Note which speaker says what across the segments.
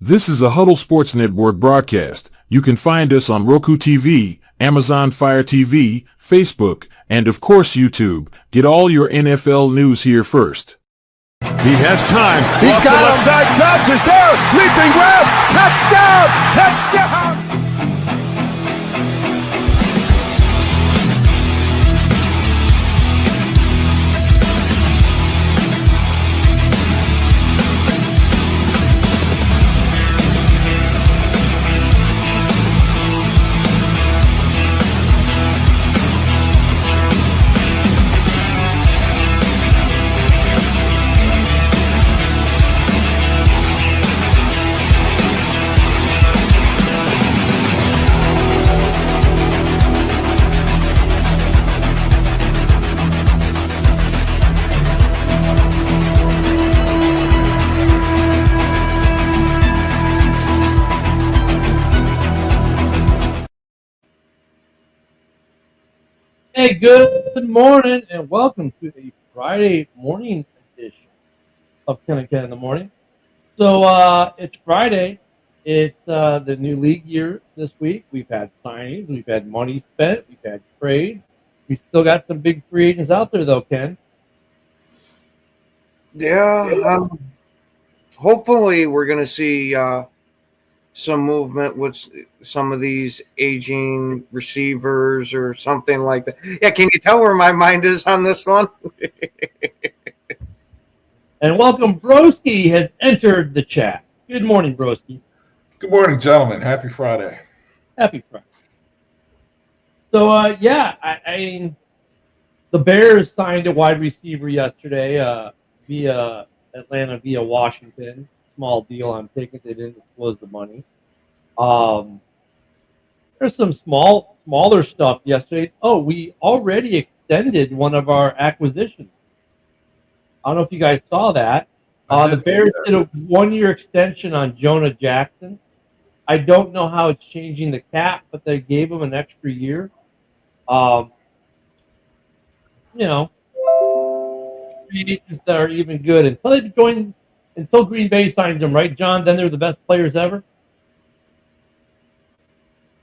Speaker 1: This is a Huddle Sports Network broadcast. You can find us on Roku TV, Amazon Fire TV, Facebook, and of course YouTube. Get all your NFL news here first.
Speaker 2: He has time. He's got the left side. Dobbs is there. Leaping grab. Touchdown. Touchdown.
Speaker 3: Hey, good morning, and welcome to the Friday morning edition of Ken and Ken in the Morning. So it's Friday. It's the new league year this week. We've had signings. We've had money spent. We've had trades. We still got some big free agents out there, though, Ken.
Speaker 4: Yeah. Hopefully we're going to see some movement with some of these aging receivers or something like that. Yeah, can you tell where my mind is on this one?
Speaker 3: And welcome, Broski has entered the chat. Good morning, Broski.
Speaker 5: Good morning, gentlemen. Happy Friday.
Speaker 3: Happy Friday. So, I mean, the Bears signed a wide receiver yesterday via Atlanta, via Washington. Small deal. I'm taking it. They didn't disclose the money. There's some smaller stuff yesterday. Oh, we already extended one of our acquisitions. I don't know if you guys saw that. The Bears did a 1-year extension on Jonah Jackson. I don't know how it's changing the cap, but they gave him an extra year. Free agents that are even good until they join. Until Green Bay signs them, right, John? Then they're the best players ever.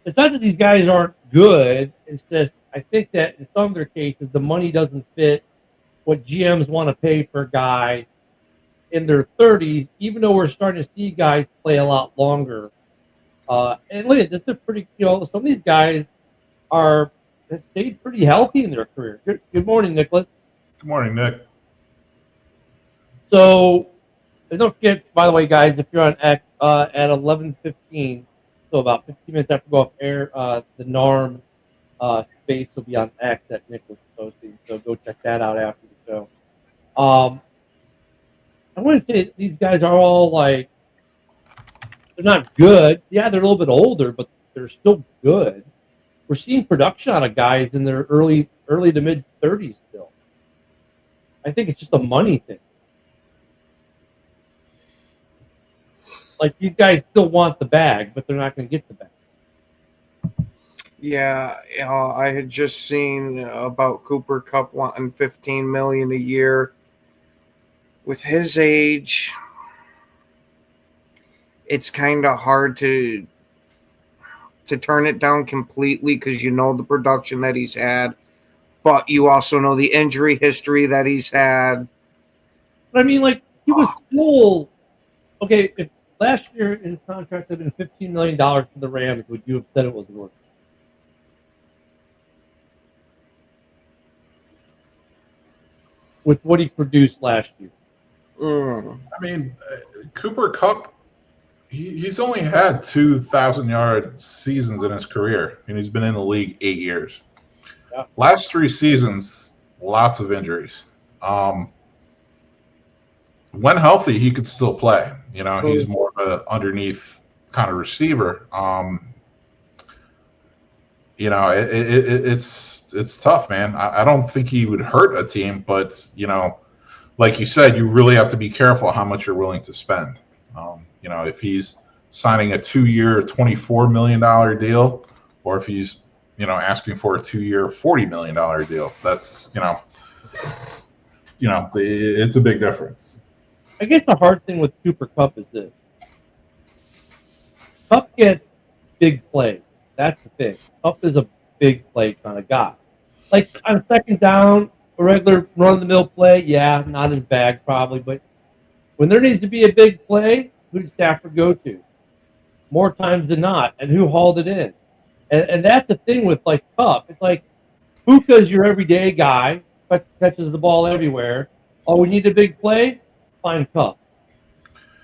Speaker 3: It's not that these guys aren't good. It's just I think that in some of their cases, the money doesn't fit what GMs want to pay for a guy in their 30s, even though we're starting to see guys play a lot longer. And look at this is pretty, some of these guys have stayed pretty healthy in their career. Good morning, Nicholas.
Speaker 5: Good morning, Nick.
Speaker 3: So, and don't forget, by the way, guys, if you're on X at 11:15, so about 15 minutes after we go off air, the NARM space will be on X that Nick was posting. So go check that out after the show. I want to say these guys are all they're not good. Yeah, they're a little bit older, but they're still good. We're seeing production out of guys in their early to mid 30s still. I think it's just a money thing. Like, these guys still want the bag, but they're not going to get the bag.
Speaker 4: Yeah, I had just seen about Cooper Kupp wanting $15 million a year. With his age, it's kind of hard to turn it down completely because you know the production that he's had, but you also know the injury history that he's had.
Speaker 3: But I mean, he was still okay. If last year his contract had been $15 million for the Rams, would you have said it was worth it? With what he produced last year?
Speaker 5: I mean, Cooper Kupp, he's only had 2,000-yard seasons in his career, and he's been in the league 8 years.
Speaker 3: Yeah.
Speaker 5: Last 3 seasons, lots of injuries. When healthy, he could still play. He's more of an underneath kind of receiver. It's tough, man. I don't think he would hurt a team, but like you said, you really have to be careful how much you're willing to spend. If he's signing a 2-year, $24 million deal, or if he's asking for a 2-year, $40 million deal, that's it's a big difference.
Speaker 3: I guess the hard thing with Cooper Kupp is this. Kupp gets big plays. That's the thing. Kupp is a big play kind of guy. Like on second down, a regular run-of-the-mill play, yeah, not his bag probably, but when there needs to be a big play, who does Stafford go to? More times than not, and who hauled it in? And that's the thing with like Kupp. It's like Puka's your everyday guy, but catches the ball everywhere. Oh, we need a big play? Find Kupp.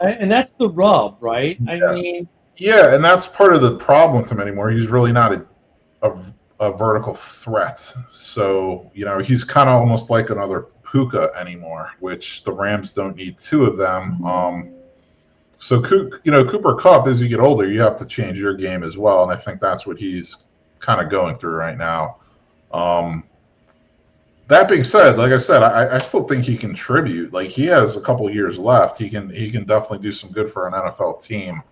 Speaker 3: And that's the rub, right? I mean,
Speaker 5: yeah, and that's part of the problem with him anymore. He's really not a vertical threat. So, he's kind of almost like another Puka anymore, which the Rams don't need two of them. So, Cooper Kupp, as you get older, you have to change your game as well, and I think that's what he's kind of going through right now. That being said, like I said, I still think he can contribute. Like, he has a couple years left. He can definitely do some good for an NFL team.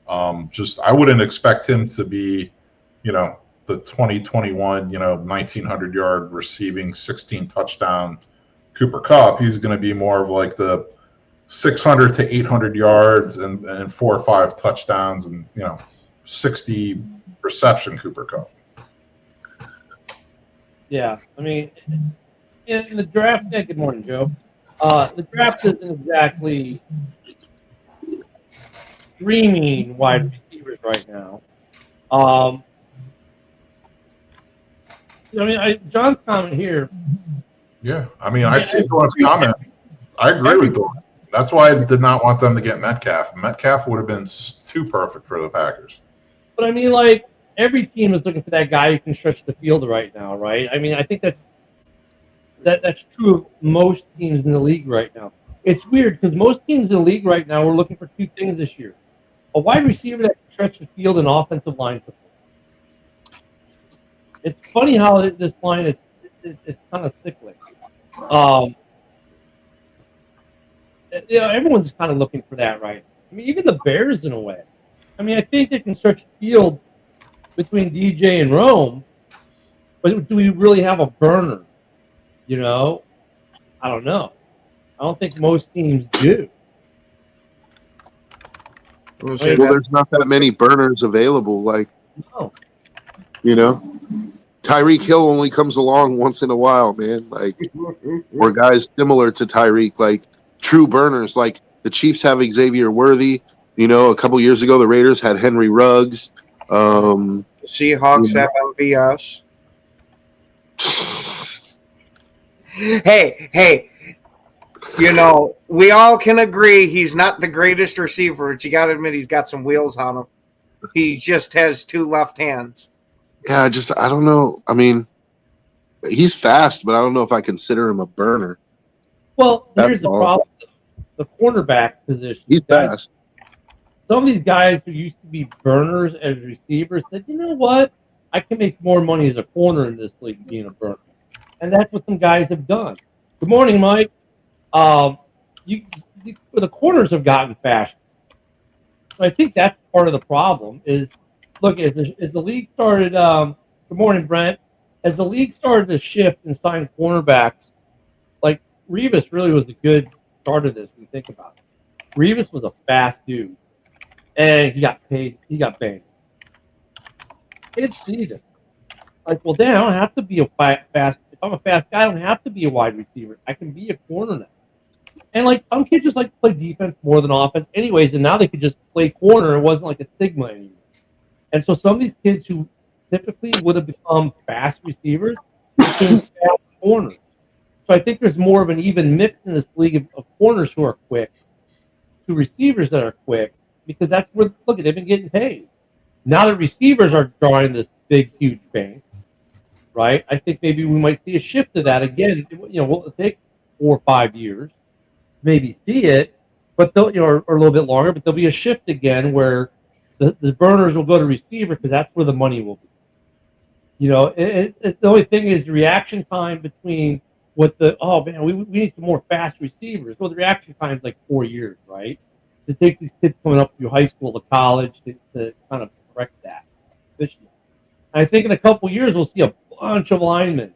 Speaker 5: I wouldn't expect him to be, the 2021, 1,900-yard receiving, 16 touchdown Cooper Kupp. He's going to be more of like the 600 to 800 yards and 4 or 5 touchdowns and 60 reception Cooper Kupp.
Speaker 3: yeah, I mean, in the draft. Yeah, good morning, Joe. The draft isn't exactly screaming wide receivers right now. John's comment here.
Speaker 5: Yeah, I see everyone's comment. I agree with them. That's why I did not want them to get Metcalf. Metcalf would have been too perfect for the Packers.
Speaker 3: But every team is looking for that guy who can stretch the field right now, right? I think that's true of most teams in the league right now. It's weird because most teams in the league right now are looking for two things this year: a wide receiver that can stretch the field and offensive line support. It's funny how this line is it's kind of cyclic. Everyone's kind of looking for that, right? Even the Bears in a way. I think they can stretch the field between DJ and Rome, but do we really have a burner? I don't know. I don't think most teams do.
Speaker 6: Well, there's not that many burners available.
Speaker 3: No.
Speaker 6: Tyreek Hill only comes along once in a while, man. Or guys similar to Tyreek, like true burners. Like the Chiefs have Xavier Worthy. A couple years ago, the Raiders had Henry Ruggs.
Speaker 4: Seahawks have MVS. Hey, we all can agree he's not the greatest receiver, but you got to admit he's got some wheels on him. He just has 2 left hands.
Speaker 6: Yeah, I don't know. He's fast, but I don't know if I consider him a burner.
Speaker 3: Well, here's the problem. The cornerback position.
Speaker 6: He's fast.
Speaker 3: Some of these guys who used to be burners as receivers said, you know what? I can make more money as a corner in this league being a burner. And that's what some guys have done. Good morning, Mike. The corners have gotten faster. So I think that's part of the problem is, look, as the league started, good morning, Brent. As the league started to shift and sign cornerbacks, like Revis really was a good start of this when you think about it. Revis was a fast dude. And he got paid. He got banged. It's needed. I don't have to be a fast. If I'm a fast guy, I don't have to be a wide receiver. I can be a corner now. And some kids just like to play defense more than offense, anyways. And now they could just play corner. It wasn't like a stigma anymore. And so some of these kids who typically would have become fast receivers became fast corners. So I think there's more of an even mix in this league of corners who are quick to receivers that are quick. Because that's where, they've been getting paid. Now that receivers are drawing this big, huge bank, right? I think maybe we might see a shift to that again. We'll take 4 or 5 years, maybe see it, but or a little bit longer. But there'll be a shift again where the burners will go to receiver because that's where the money will be. The only thing is the reaction time between we need some more fast receivers. Well, the reaction time is like 4 years, right? To take these kids coming up through high school to college to kind of correct that. And I think in a couple of years we'll see a bunch of linemen,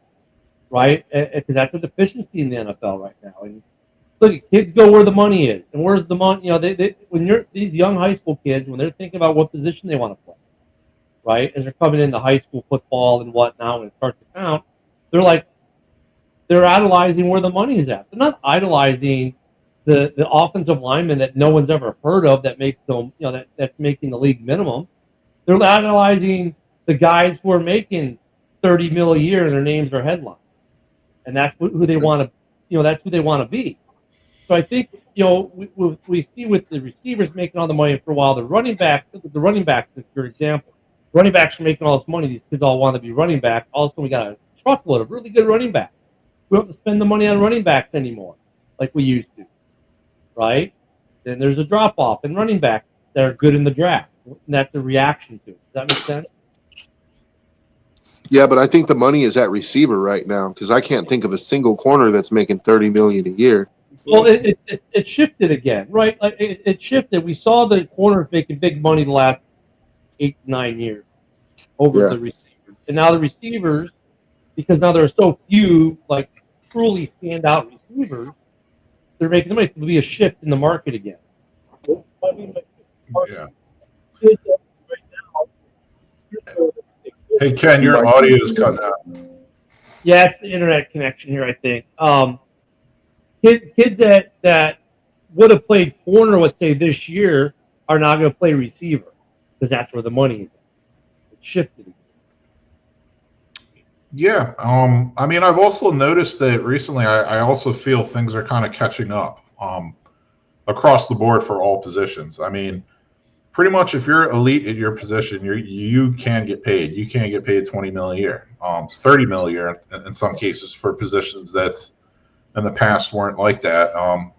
Speaker 3: right? Because that's a deficiency in the NFL right now. And look, kids go where the money is, and where's the money? You know, when you're these young high school kids, when they're thinking about what position they want to play, right, as they're coming into high school football and whatnot, when it starts to count, they're idolizing where the money is at. They're not idolizing the offensive lineman that no one's ever heard of that makes them, that's making the league minimum. They're idolizing the guys who are making $30 million a year and their names are headlines, and that's who they want to, that's who they want to be. So I think, we see with the receivers making all the money for a while, the running backs, for example, running backs are making all this money. These kids all want to be running back. Also, we got a truckload of really good running backs. We don't have to spend the money on running backs anymore like we used to, right? Then there's a drop-off in running backs that are good in the draft, and that's a reaction to it. Does that make sense?
Speaker 6: Yeah, but I think the money is at receiver right now because I can't think of a single corner that's making $30 million a year.
Speaker 3: Well, it shifted again, right? Like it shifted. We saw the corners making big money the last 8 to 9 years over the receivers, and now the receivers, because now there are so few like truly standout receivers, they're making the money. There'll be a shift in the market again.
Speaker 5: Yeah. Hey Ken, your audio is cutting out.
Speaker 3: Yeah, it's the internet connection here, I think. Kids that would have played corner, let's say, this year are not going to play receiver because that's where the money is. It shifted.
Speaker 5: Yeah. I mean, I've also noticed that recently I also feel things are kind of catching up across the board for all positions. I mean, pretty much if you're elite at your position, you can get paid. You can get paid $20 million a year, $30 million a year in some cases for positions that's in the past weren't like that. I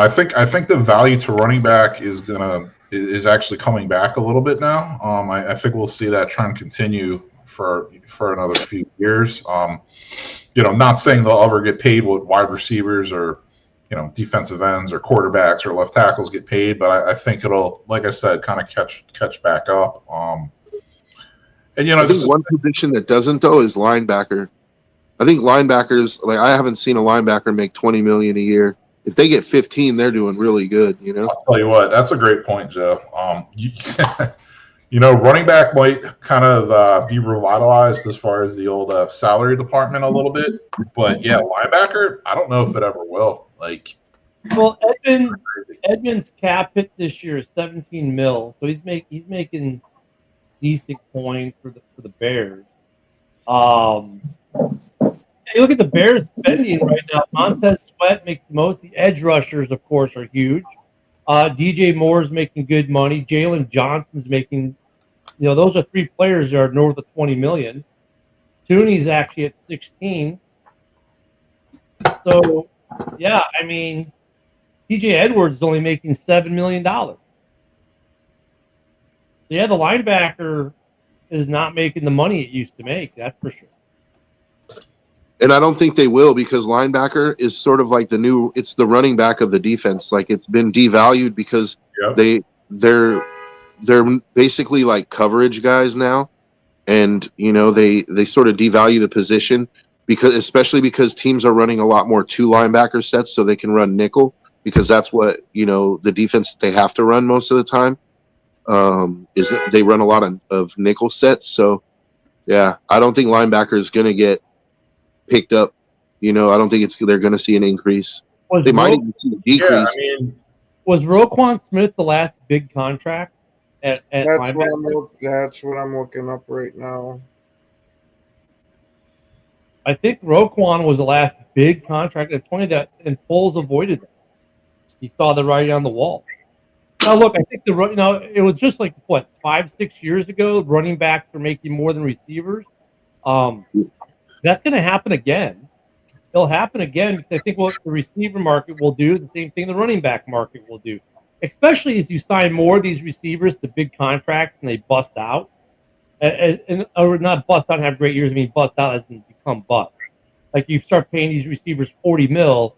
Speaker 5: think the value to running back is actually coming back a little bit now. I think we'll see that trend continue for another few years. Not saying they'll ever get paid what wide receivers or defensive ends or quarterbacks or left tackles get paid, but I think it'll, like I said, kind of catch back up. And
Speaker 6: I think one position that doesn't though is linebacker. I think linebackers, like I haven't seen a linebacker make $20 million a year. If they get 15, they're doing really good.
Speaker 5: I'll tell you what, that's a great point, Joe. Running back might kind of be revitalized as far as the old salary department a little bit, but yeah, linebacker, I don't know if it ever will.
Speaker 3: Well, Edmonds' cap hit this year is $17 million, so he's making decent coin for the Bears. You look at the Bears spending right now. Montez Sweat makes the most. The edge rushers, of course, are huge. DJ Moore's making good money. Jalen Johnson's making, those are 3 players that are north of $20 million. Tooney's actually at 16. So, yeah, I mean, TJ Edwards is only making $7 million. So, yeah, the linebacker is not making the money it used to make. That's for sure.
Speaker 6: And I don't think they will because linebacker is sort of like it's the running back of the defense. Like it's been devalued because they're basically like coverage guys now. And, they sort of devalue the position especially because teams are running a lot more 2 linebacker sets so they can run nickel because that's what, the defense they have to run most of the time is they run a lot of nickel sets. So, yeah, I don't think linebacker is going to get picked up. I don't think they're going to see an increase. They might even see a decrease.
Speaker 5: Yeah, I mean,
Speaker 3: was Roquan Smith the last big contract at
Speaker 4: That's
Speaker 3: linebacker?
Speaker 4: what I'm looking up right now.
Speaker 3: I think Roquan was the last big contract at 20 and Foles avoided that. He saw the writing on the wall. Now, look, I think it was just like, 5-6 years ago, running backs were making more than receivers. That's going to happen again. It'll happen again because I think what the receiver market will do, the same thing the running back market will do, especially as you sign more of these receivers to big contracts and they bust out. Or not bust out and have great years. I mean, bust out as in become bust. Like you start paying these receivers $40 million,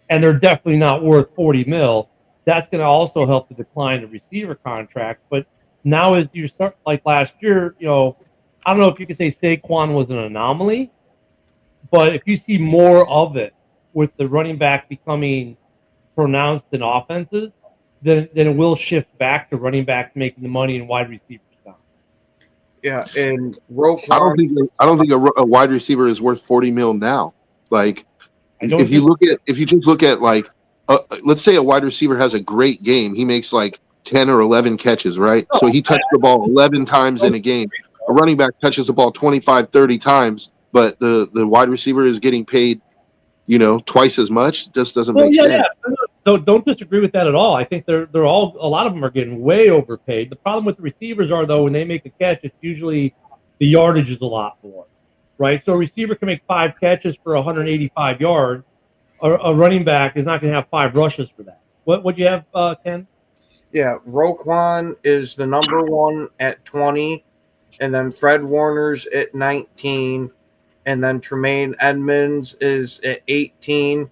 Speaker 3: and they're definitely not worth $40 million. That's going to also help to decline the receiver contract. But now, as you start like last year, I don't know if you could say Saquon was an anomaly, but if you see more of it, with the running back becoming pronounced in offenses, then it will shift back to running backs making the money and wide receivers down.
Speaker 4: Yeah, and Roquan.
Speaker 6: I don't think a wide receiver is worth $40 million now. Like, if you just look at like, let's say a wide receiver has a great game, he makes like 10 or 11 catches, right? So he touched the ball 11 times in a game. A running back touches the ball 25, 30 times, but the wide receiver is getting paid, twice as much. It just doesn't make sense.
Speaker 3: Yeah. So don't disagree with that at all. I think they're all, a lot of them are getting way overpaid. The problem with the receivers are, though, when they make a catch, it's usually the yardage is a lot more, right? So a receiver can make 5 catches for 185 yards. A running back is not going to have 5 rushes for that. What would you have, Ken?
Speaker 4: Yeah, Roquan is the number 1 at 20, and then Fred Warner's at 19, and then Tremaine Edmonds is at 18.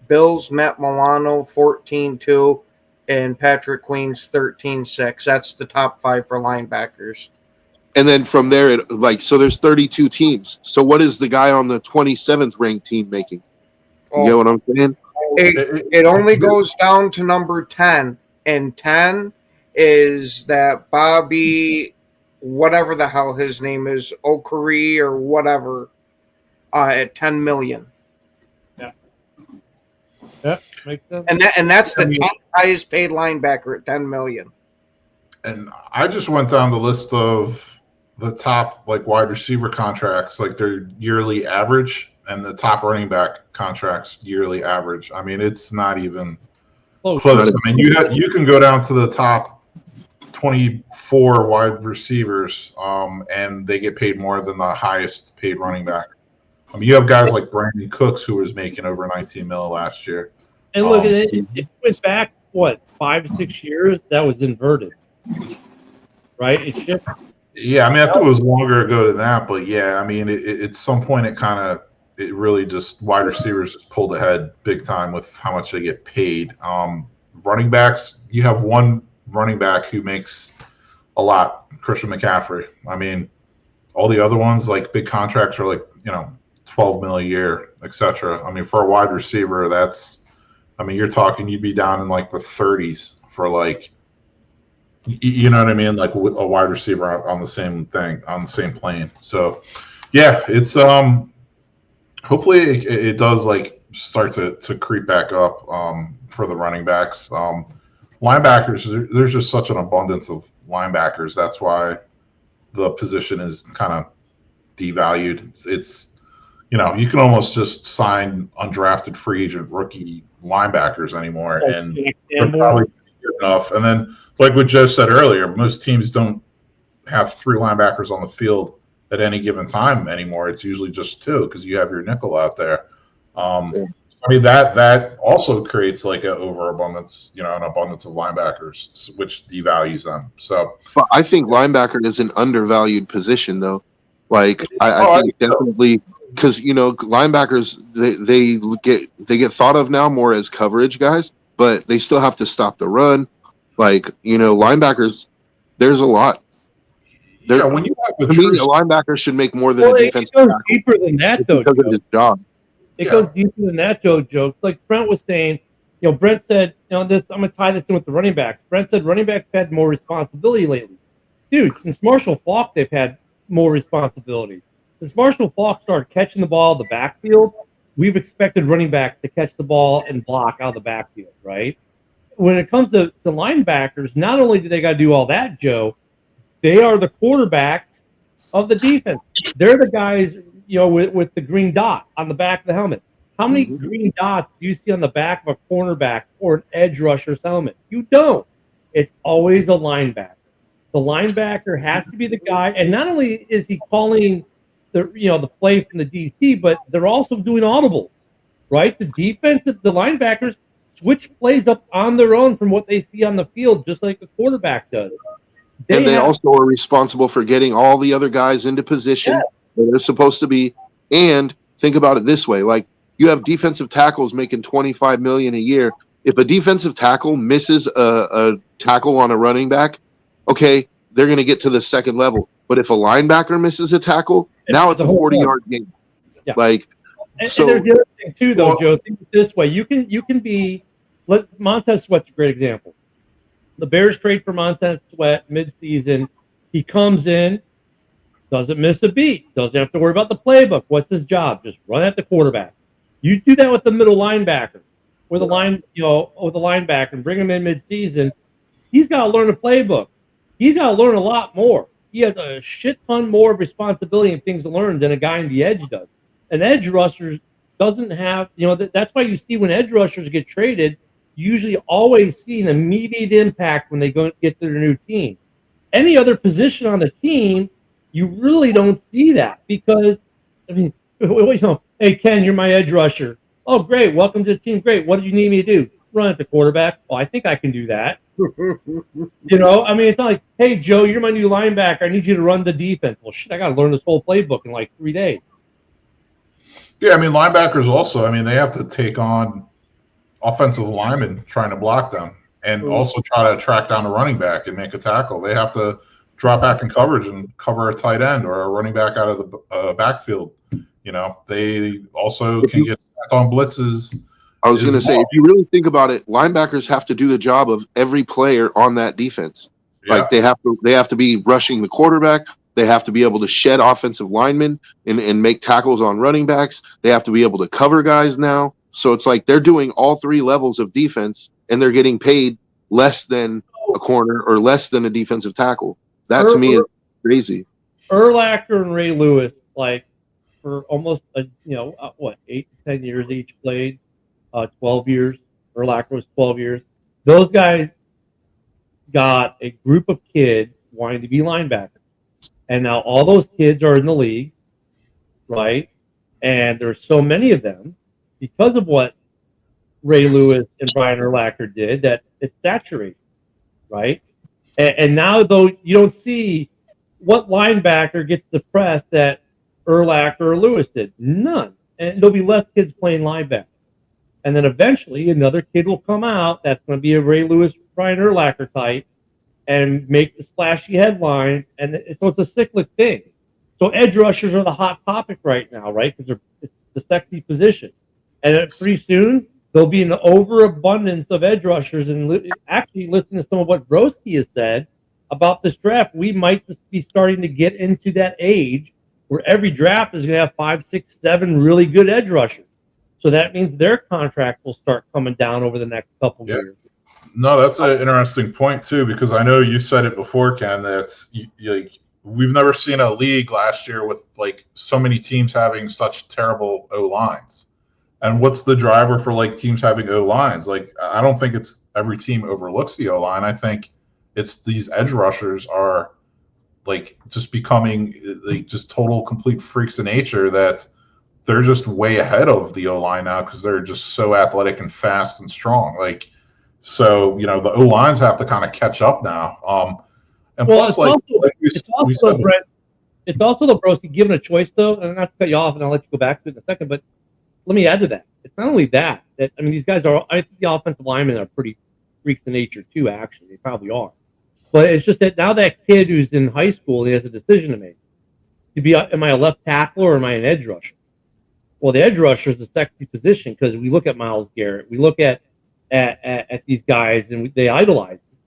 Speaker 4: Bills, Matt Milano, 14-2, and Patrick Queen's 13-6. That's the top 5 for linebackers.
Speaker 6: And then from there, so there's 32 teams. So what is the guy on the 27th ranked team making? You know what I'm saying?
Speaker 4: It only goes down to number 10, and 10 is that Bobby, whatever the hell his name is, Okari or whatever, at $10 million.
Speaker 3: Yeah, makes sense.
Speaker 4: And that's the 10th highest paid linebacker at $10 million.
Speaker 5: And I just went down the list of the top wide receiver contracts, their yearly average, and the top running back contracts yearly average. I mean, it's not even close. I mean, you can go down to the top 24 wide receivers, and they get paid more than the highest paid running back. I mean, you have guys like Brandon Cooks, who was making over 19 mil last year.
Speaker 3: And look, it went back, 5 to 6 years? That was inverted, right? It shifted.
Speaker 5: Yeah, I mean, I think it was longer ago than that, but yeah, I mean, at some point, it really just wide receivers just pulled ahead big time with how much they get paid. Running backs, you have one running back who makes a lot, Christian McCaffrey. I mean, all the other ones, big contracts are 12 mil a year, etc. I mean, for a wide receiver, you're talking, you'd be down in the 30s for you know what I mean? A wide receiver on the same thing, on the same plane. So yeah, it's, hopefully it does start to creep back up, for the running backs. Linebackers, there's just such an abundance of linebackers. That's why the position is kind of devalued. It's you can almost just sign undrafted free agent rookie linebackers anymore, and they're probably good enough. And then, like what Joe said earlier, most teams don't have 3 linebackers on the field at any given time anymore. It's usually just 2 because you have your nickel out there. I mean, that also creates an overabundance, an abundance of linebackers, which devalues them. So,
Speaker 6: but I think linebacker is an undervalued position, though. I think definitely. Because linebackers they get thought of now more as coverage guys, but they still have to stop the run. Linebackers, there's a lot.
Speaker 5: When you have
Speaker 6: a linebacker should make more than a defensive tackle.
Speaker 3: It goes deeper than that, though.
Speaker 6: Because of his job.
Speaker 3: It goes deeper than that, Joe. Like Brent was saying, Brent said, this. I'm gonna tie this in with the running backs. Brent said running backs had more responsibility lately. Dude, since Marshall Faulk, they've had more responsibility. Since Marshall Faulk started catching the ball in the backfield, we've expected running backs to catch the ball and block out of the backfield, right? When it comes to linebackers, not only do they got to do all that, Joe, they are the quarterbacks of the defense. They're the guys, with the green dot on the back of the helmet. How many green dots do you see on the back of a cornerback or an edge rusher's helmet? You don't. It's always a linebacker. The linebacker has to be the guy, and not only is he calling the play from the DC, but they're also doing audibles, right? The linebackers switch plays up on their own from what they see on the field, just like the quarterback does.
Speaker 6: They also are responsible for getting all the other guys into position where they're supposed to be. And think about it this way: you have defensive tackles making $25 million a year. If a defensive tackle misses a tackle on a running back, okay, they're going to get to the second level. But if a linebacker misses a tackle, now it's a 40-yard game. Yeah.
Speaker 3: And
Speaker 6: So
Speaker 3: there's the other thing too, though,
Speaker 5: Well-
Speaker 3: Joe. Think it this way: you can be. Montez Sweat's a great example. The Bears trade for Montez Sweat midseason. He comes in, doesn't miss a beat, doesn't have to worry about the playbook. What's his job? Just run at the quarterback. You do that with the middle linebacker, with the linebacker, and bring him in midseason. He's got to learn the playbook. He's got to learn a lot more. He has a shit ton more of responsibility and things to learn than a guy in the edge does. An edge rusher doesn't have, that's why you see when edge rushers get traded, you usually always see an immediate impact when they go get to their new team. Any other position on the team, you really don't see that because, hey, Ken, you're my edge rusher. Oh, great. Welcome to the team. Great. What do you need me to do? Run at the quarterback. Well, I think I can do that. It's not like, hey, Joe, you're my new linebacker. I need you to run the defense. Well, shit, I got to learn this whole playbook in like 3 days.
Speaker 5: Yeah, linebackers also, they have to take on offensive linemen trying to block them and also try to track down a running back and make a tackle. They have to drop back in coverage and cover a tight end or a running back out of the backfield. They also can get sent on blitzes.
Speaker 6: I was going to say, if you really think about it, linebackers have to do the job of every player on that defense.
Speaker 5: Yeah.
Speaker 6: Like they have to be rushing the quarterback. They have to be able to shed offensive linemen and make tackles on running backs. They have to be able to cover guys now. So it's like they're doing all 3 levels of defense, and they're getting paid less than a corner or less than a defensive tackle. That to me is crazy.
Speaker 3: Urlacher and Ray Lewis, like for almost 8 to 10 years each played, 12 years. Urlacher was 12 years. Those guys got a group of kids wanting to be linebackers. And now all those kids are in the league, right? And there's so many of them because of what Ray Lewis and Brian Urlacher did that it's saturated, right? And now, though, you don't see what linebacker gets the press that Urlacher or Lewis did. None. And there'll be less kids playing linebacker. And then eventually another kid will come out that's going to be a Ray Lewis, Brian Urlacher type and make the splashy headline. And so it's a cyclic thing. So edge rushers are the hot topic right now, right? Because it's the sexy position. And pretty soon there'll be an overabundance of edge rushers. And actually, listen to some of what Broski has said about this draft. We might just be starting to get into that age where every draft is going to have 5, 6, 7 really good edge rushers. So that means their contract will start coming down over the next couple years.
Speaker 5: No, that's an interesting point too, because I know you said it before, Ken. That we've never seen a league last year with like so many teams having such terrible O lines. And what's the driver for teams having O lines? I don't think it's every team overlooks the O line. I think it's these edge rushers are just becoming just total complete freaks of nature that they're just way ahead of the O line now because they're just so athletic and fast and strong. So the O lines have to kind of catch up now. And plus,
Speaker 3: it's also the Broski given a choice though, and not to cut you off, and I'll let you go back to it in a second. But let me add to that. It's not only that these guys are. I think the offensive linemen are pretty freaks of nature too. Actually, they probably are. But it's just that now that kid who's in high school, he has a decision to make. Am I a left tackle or am I an edge rusher? Well, the edge rusher is a sexy position because we look at Myles Garrett, we look at these guys, and they idolize them.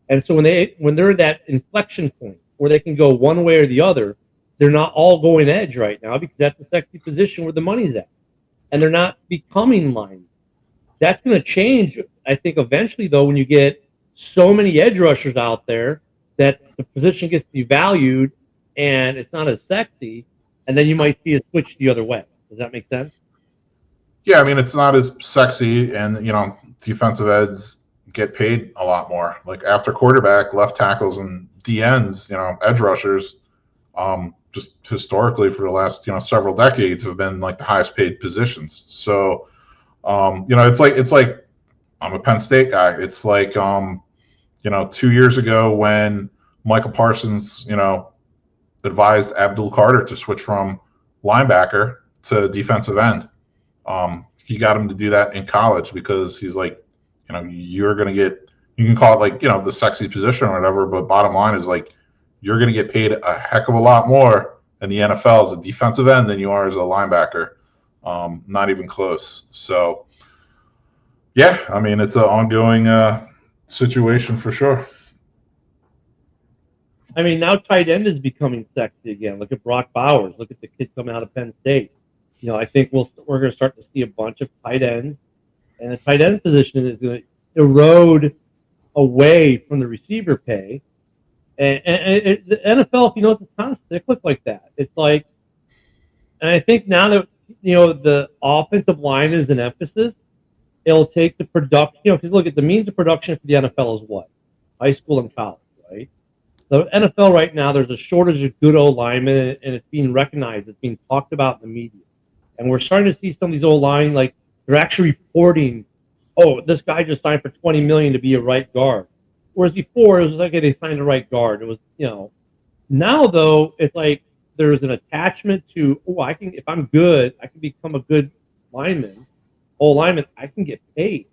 Speaker 3: And so when they're at that inflection point where they can go one way or the other, they're not all going edge right now because that's a sexy position where the money's at, and they're not becoming linemen. That's going to change, I think, eventually though, when you get so many edge rushers out there that the position gets devalued and it's not as sexy, and then you might see a switch the other way. Does that make sense?
Speaker 5: Yeah, it's not as sexy, and defensive ends get paid a lot more. After quarterback, left tackles and DNs, edge rushers, just historically for the last several decades have been the highest paid positions. So, it's like I'm a Penn State guy. It's 2 years ago when Michael Parsons, advised Abdul Carter to switch from linebacker to defensive end. He got him to do that in college because he's you're going to get, you can call it the sexy position or whatever, but bottom line is you're going to get paid a heck of a lot more in the NFL as a defensive end than you are as a linebacker. Not even close. So, yeah, I mean, it's an ongoing situation for sure.
Speaker 3: I mean, now tight end is becoming sexy again. Look at Brock Bowers. Look at the kid coming out of Penn State. I think we're going to start to see a bunch of tight ends, and the tight end position is going to erode away from the receiver pay. And the NFL, if you know, it's kind of cyclic like that. It's like, and I think now that the offensive line is an emphasis, it'll take the production. Because look at the means of production for the NFL is what? High school and college, right? The NFL right now, there's a shortage of good old linemen, and it's being recognized. It's being talked about in the media, and we're starting to see some of these old line, like they're actually reporting, oh, this guy just signed for $20 million to be a right guard. Whereas before it was like, okay, they signed a right guard. It was, now though it's like there's an attachment to, I can, if I'm good, I can become a good lineman, old lineman. I can get paid.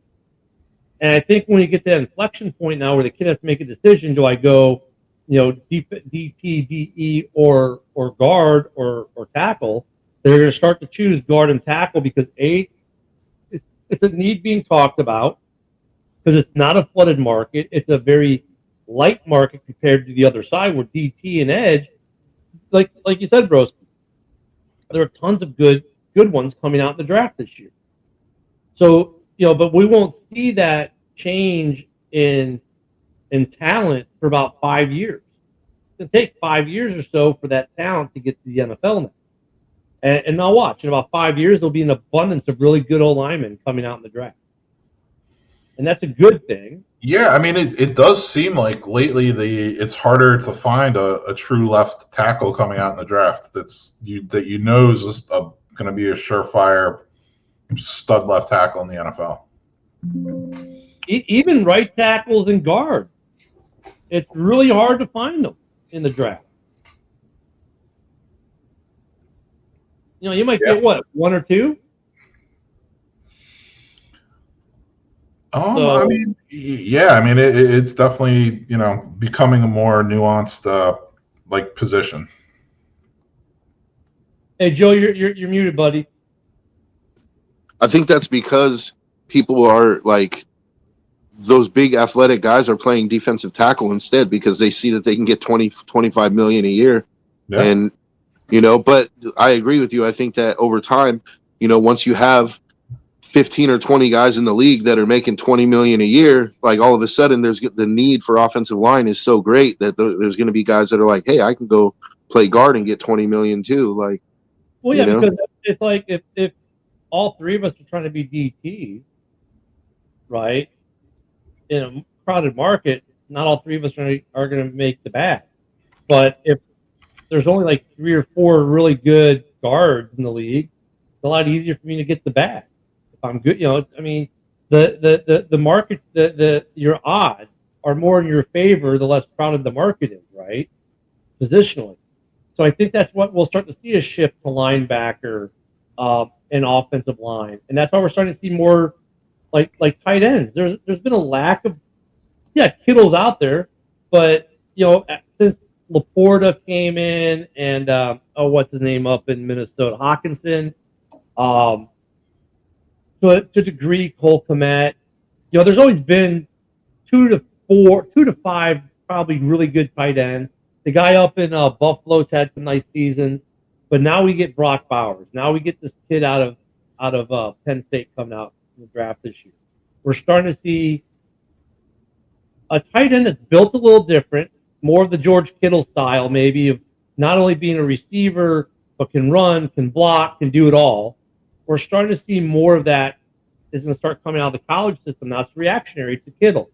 Speaker 3: And I think when you get to that inflection point now where the kid has to make a decision, do I go, DT, DE, or guard or tackle? They're going to start to choose guard and tackle because it's a need being talked about because it's not a flooded market. It's a very light market compared to the other side where DT and edge, like you said, Bros, there are tons of good ones coming out in the draft this year. So, but we won't see that change in talent for about 5 years. It's going to take 5 years or so for that talent to get to the NFL now. And now watch, in about 5 years, there'll be an abundance of really good old linemen coming out in the draft. And that's a good thing.
Speaker 5: Yeah, I mean, it does seem like lately it's harder to find a true left tackle coming out in the draft that you know is just going to be a surefire stud left tackle in the NFL.
Speaker 3: Even right tackles and guards, it's really hard to find them in the draft. You might get what, one or two?
Speaker 5: I mean, yeah, I mean, it's definitely, becoming a more nuanced, position.
Speaker 3: Hey, Joe, you're muted, buddy.
Speaker 6: I think that's because people are like, those big athletic guys are playing defensive tackle instead because they see that they can get 20-25 million a year. Yeah. And, but I agree with you. I think that over time, once you have 15 or 20 guys in the league that are making 20 million a year, like all of a sudden there's the need for offensive line is so great that there's going to be guys that are like, hey, I can go play guard and get 20 million too. Like,
Speaker 3: well, yeah, because it's like if all three of us are trying to be DT, right, in a crowded market, not all three of us are going to make the bag. But if there's only like 3 or 4 really good guards in the league, it's a lot easier for me to get the bag. If I'm good, I mean, the market, your odds are more in your favor the less crowded the market is, right? Positionally. So I think that's what we'll start to see, a shift to linebacker and offensive line. And that's why we're starting to see more like tight ends. There's been a lack of, Kittle's out there, but since Laporta came in and what's his name up in Minnesota, Hawkinson, to a degree, Cole Kmet, there's always been 2 to 5 probably really good tight ends. The guy up in Buffalo's had some nice seasons, but now we get Brock Bowers. Now we get this kid out of Penn State coming out in the draft this year. We're starting to see a tight end that's built a little different, more of the George Kittle style, maybe, of not only being a receiver, but can run, can block, can do it all. We're starting to see more of that is going to start coming out of the college system. Now it's reactionary to Kittle,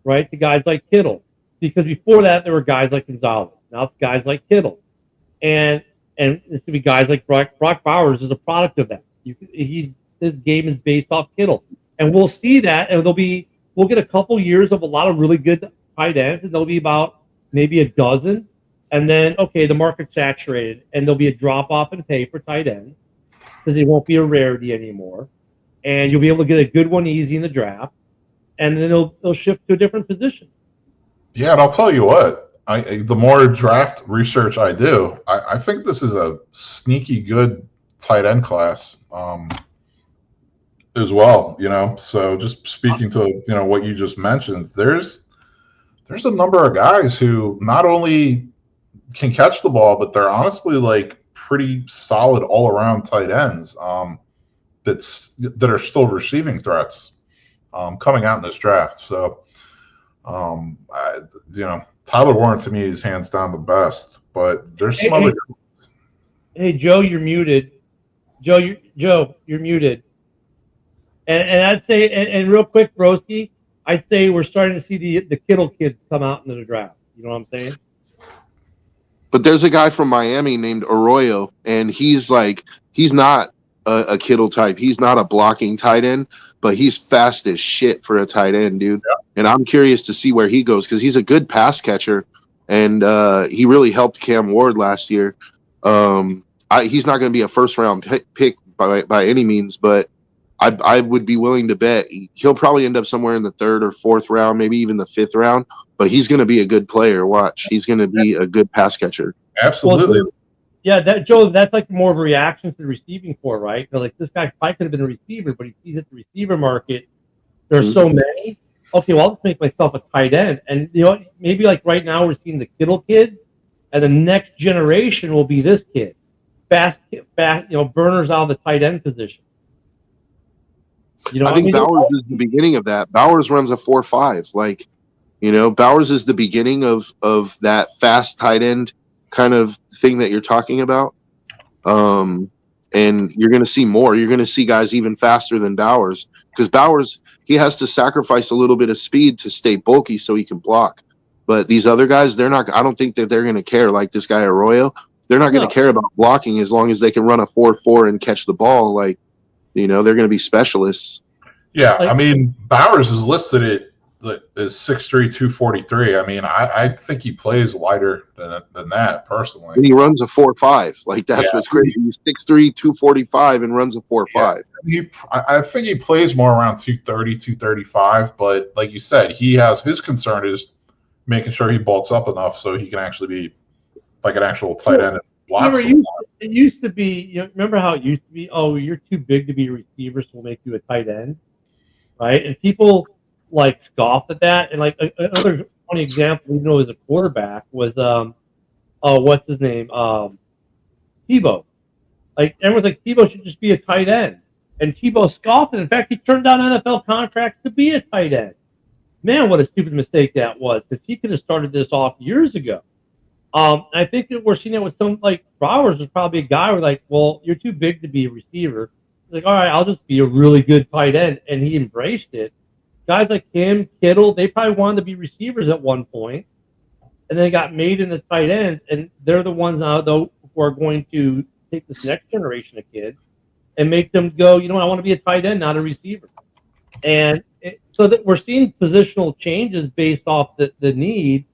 Speaker 3: right? To guys like Kittle. Because before that, there were guys like Gonzalez. Now it's guys like Kittle. And it's going to be guys like Brock Bowers is a product of that. His game is based off Kittle. And we'll see that, and we'll get a couple years of a lot of really good tight ends, and there'll be about maybe a dozen. And then, okay, the market's saturated, and there'll be a drop-off in pay for tight ends because it won't be a rarity anymore. And you'll be able to get a good one easy in the draft, and then they'll shift to a different position.
Speaker 5: Yeah, and I'll tell you what, the more draft research I do, I think this is a sneaky good tight end class as well. So just speaking to what you just mentioned, there's a number of guys who not only can catch the ball, but they're honestly like pretty solid all around tight ends that are still receiving threats coming out in this draft. So Tyler Warren to me is hands down the best, but there's some other.
Speaker 3: Hey Joe, you're muted. Joe, you're muted. And I'd say, and real quick, Broski, I'd say we're starting to see the Kittle kids come out into the draft. You know what I'm saying?
Speaker 6: But there's a guy from Miami named Arroyo, and he's not a Kittle type. He's not a blocking tight end, but he's fast as shit for a tight end, dude. Yeah. And I'm curious to see where he goes because he's a good pass catcher, and he really helped Cam Ward last year. He's not going to be a first-round pick by any means, but I would be willing to bet he'll probably end up somewhere in the 3rd or 4th round, maybe even the 5th round. But he's going to be a good player. Watch, he's going to be a good pass catcher.
Speaker 5: Absolutely.
Speaker 3: Well, yeah, Joe, that's like more of a reaction to the receiving core, right? Like this guy probably could have been a receiver, but he sees that the receiver market there's so many. Okay, well, I'll just make myself a tight end, and maybe like right now we're seeing the Kittle kid, and the next generation will be this kid, fast, burners out of the tight end position.
Speaker 6: I think Bowers is the beginning of that. Bowers runs a 4.5. Bowers is the beginning of that fast tight end kind of thing that you're talking about. And you're going to see more. You're going to see guys even faster than Bowers because Bowers, he has to sacrifice a little bit of speed to stay bulky so he can block. But these other guys, I don't think that they're going to care. Like this guy Arroyo, they're not going to care about blocking as long as they can run a 4.4 and catch the ball. Like, they're going to be specialists.
Speaker 5: Yeah, I mean, Bowers is listed as 6'3", 243. I mean, I think he plays lighter than that, personally.
Speaker 6: And he runs a 4.5. Like, that's what's crazy. He's 6'3", 245 and runs a 4.5.
Speaker 5: Yeah. I think he plays more around 230, 235. But like you said, his concern is making sure he bulks up enough so he can actually be like an actual tight end.
Speaker 3: It used to be, remember how it used to be, oh, you're too big to be a receiver, so we'll make you a tight end, right? And people, scoffed at that. And, another funny example, even though he was a quarterback, was, what's his name? Tebow. Everyone's like, Tebow should just be a tight end. And Tebow scoffed, and in fact, he turned down NFL contracts to be a tight end. Man, what a stupid mistake that was, because he could have started this off years ago. I think that we're seeing that with some, Bowers is probably a guy where, well, you're too big to be a receiver. He's like, all right, I'll just be a really good tight end, and he embraced it. Guys like him, Kittle, they probably wanted to be receivers at one point, and they got made into tight ends, and they're the ones now, though, who are going to take this next generation of kids and make them go, I want to be a tight end, not a receiver. And so that we're seeing positional changes based off the need.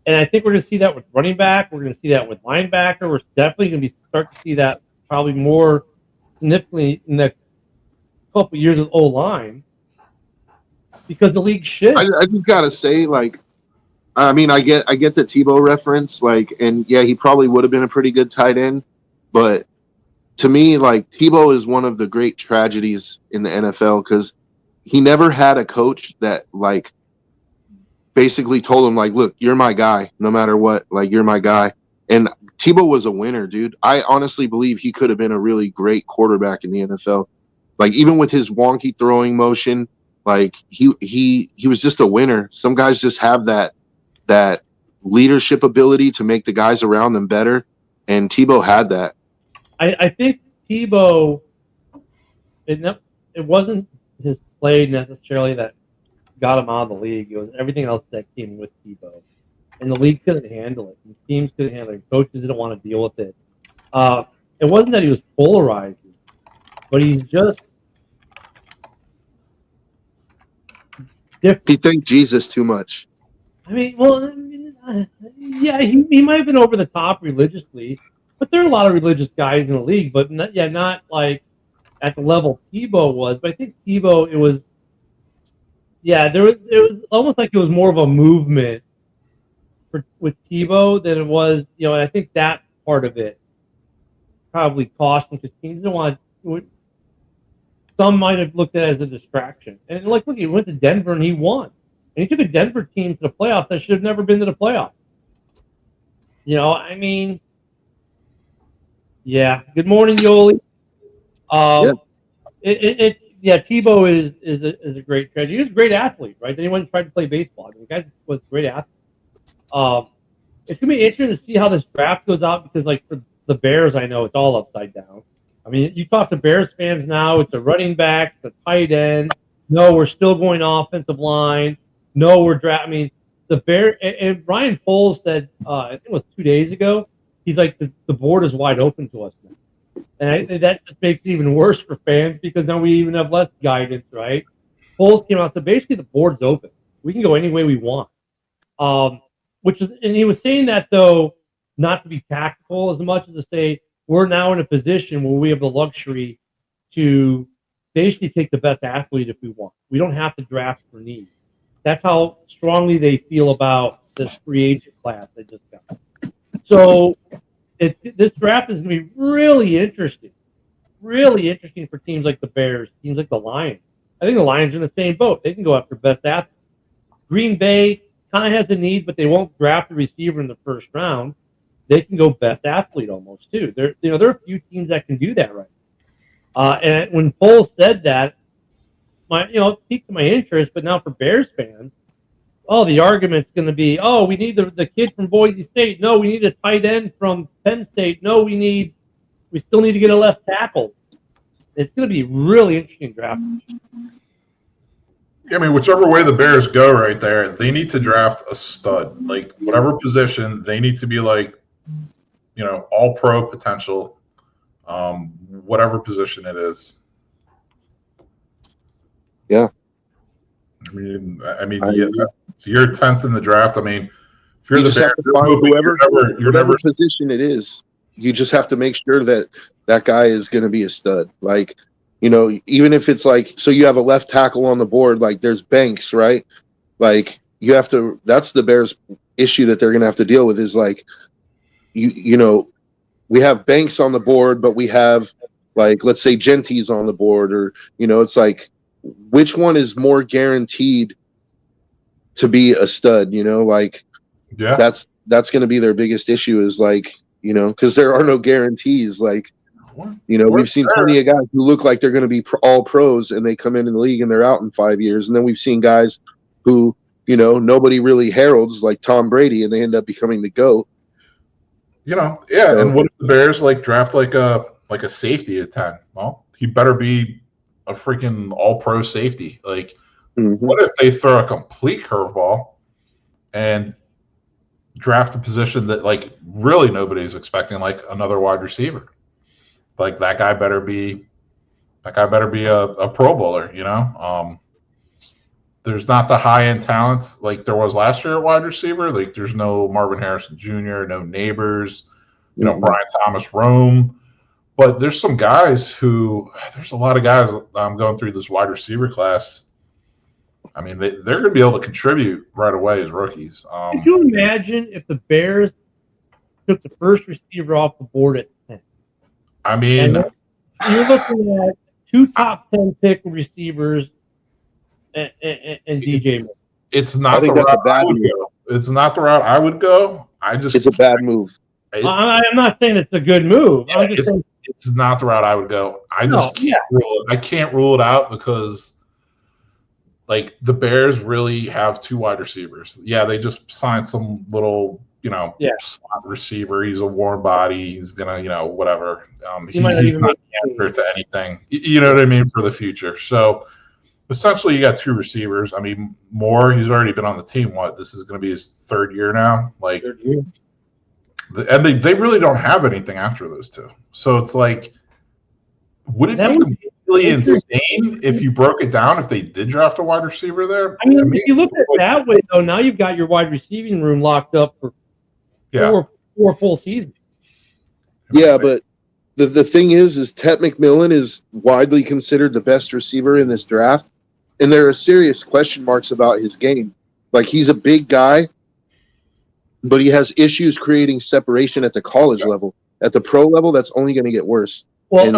Speaker 3: And I think we're going to see that with running back. We're going to see that with linebacker. We're definitely going to start to see that probably more significantly in the next couple of years with O-line because the league shit.
Speaker 6: I just got to say, I get the Tebow reference, and yeah, he probably would have been a pretty good tight end. But to me, Tebow is one of the great tragedies in the NFL because he never had a coach that, basically told him, look, you're my guy, no matter what, you're my guy. And Tebow was a winner, dude. I honestly believe he could have been a really great quarterback in the NFL. Even with his wonky throwing motion, he was just a winner. Some guys just have that leadership ability to make the guys around them better, and Tebow had that.
Speaker 3: I think Tebow, it wasn't his play necessarily that got him out of the league. It was everything else that came with Tebow. And the league couldn't handle it. And teams couldn't handle it. Coaches didn't want to deal with it. It wasn't that he was polarizing, but he's just different.
Speaker 6: He thanked Jesus too much.
Speaker 3: Yeah, he might have been over the top religiously, but there are a lot of religious guys in the league, but not at the level Tebow was. But I think Tebow, it was almost like it was more of a movement with Tebow than it was, and I think that part of it probably caution because teams don't want. Some might have looked at it as a distraction. And look, he went to Denver and he won. And he took a Denver team to the playoffs that should have never been to the playoffs. I mean, yeah. Good morning, Yoli. Tebow is a great tragedy. He was a great athlete, right? Then he went and tried to play baseball. I mean, the guy was a great athlete. It's gonna be interesting to see how this draft goes out because, like, for the Bears, I know it's all upside down. I mean, you talk to Bears fans now, it's a running back, it's a tight end. No, we're still going offensive line. No, we're drafting. I mean, the Bears, and Ryan Poles said, I think it was 2 days ago, he's like, the board is wide open to us now. And that just makes it even worse for fans because now we even have less guidance, right? Poles came out, so basically the board's open. We can go any way we want. And he was saying that, though, not to be tactical as much as to say, we're now in a position where we have the luxury to basically take the best athlete if we want. We don't have to draft for need. That's how strongly they feel about this free agent class they just got. So this draft is going to be really interesting for teams like the Bears, teams like the Lions. I think the Lions are in the same boat. They can go after best athlete. Green Bay kind of has a need, but they won't draft a receiver in the first round. They can go best athlete almost too. There are a few teams that can do that right. And when Poles said that, it piqued my interest. But now for Bears fans, the argument's going to be, we need the kid from Boise State. No, we need a tight end from Penn State. No, we still need to get a left tackle. It's going to be really interesting draft.
Speaker 5: I mean, whichever way the Bears go right there, they need to draft a stud. Like, whatever position, they need to be like, all pro potential, whatever position it is.
Speaker 6: Yeah.
Speaker 5: I mean, so you're 10th in the draft. I mean, if you're
Speaker 6: you
Speaker 5: the
Speaker 6: just
Speaker 5: Bears,
Speaker 6: have to find whatever
Speaker 5: never
Speaker 6: position it is. You just have to make sure that guy is going to be a stud. Like, even if it's like, so you have a left tackle on the board, like there's Banks, right? Like you have to, that's the Bears issue that they're going to have to deal with is like, we have Banks on the board, but we have like, let's say Genty's on the board or, it's like, which one is more guaranteed to be a stud, like that's going to be their biggest issue is like, because there are no guarantees. Like, we've seen plenty of guys who look like they're going to be all pros and they come in the league and they're out in 5 years. And then we've seen guys who, nobody really heralds like Tom Brady and they end up becoming the GOAT.
Speaker 5: So, and what if the Bears draft like a safety at 10? Well, he better be a freaking all-pro safety. Like, what if they throw a complete curveball and draft a position that really nobody's expecting, like another wide receiver? Like that guy better be a Pro Bowler. There's not the high-end talents like there was last year at wide receiver. Like there's no Marvin Harrison Jr., no Neighbors, Brian Thomas Rome. But there's some guys there's a lot of guys I'm going through this wide receiver class. I mean, they're going to be able to contribute right away as rookies.
Speaker 3: Could you imagine if the Bears took the first receiver off the board at 10?
Speaker 5: I mean,
Speaker 3: you're looking at 2 top 10 pick receivers and DJ.
Speaker 5: It's not the route I would go. It's not the route I would go. It's
Speaker 6: a bad move.
Speaker 3: I'm not saying it's a good move. I'm just saying
Speaker 5: it's not the route I would go. I can't rule it out because the Bears really have 2 wide receivers. Yeah, they just signed some little, slot receiver. He's a warm body. He's gonna, whatever. He's not the answer to anything. You know what I mean for the future. So essentially, you got 2 receivers. I mean, Moore. He's already been on the team. This is going to be his 3rd year now.
Speaker 3: Third year.
Speaker 5: And they really don't have anything after those 2. So it's like, would it be completely insane if you broke it down if they did draft a wide receiver there?
Speaker 3: I mean, if you look at it that way, though, now you've got your wide receiving room locked up for 4 full seasons.
Speaker 6: Yeah, but the thing is Ted McMillan is widely considered the best receiver in this draft, and there are serious question marks about his game. Like, he's a big guy, but he has issues creating separation at the college level. at the pro level, that's only going to get worse.
Speaker 3: Well,
Speaker 6: And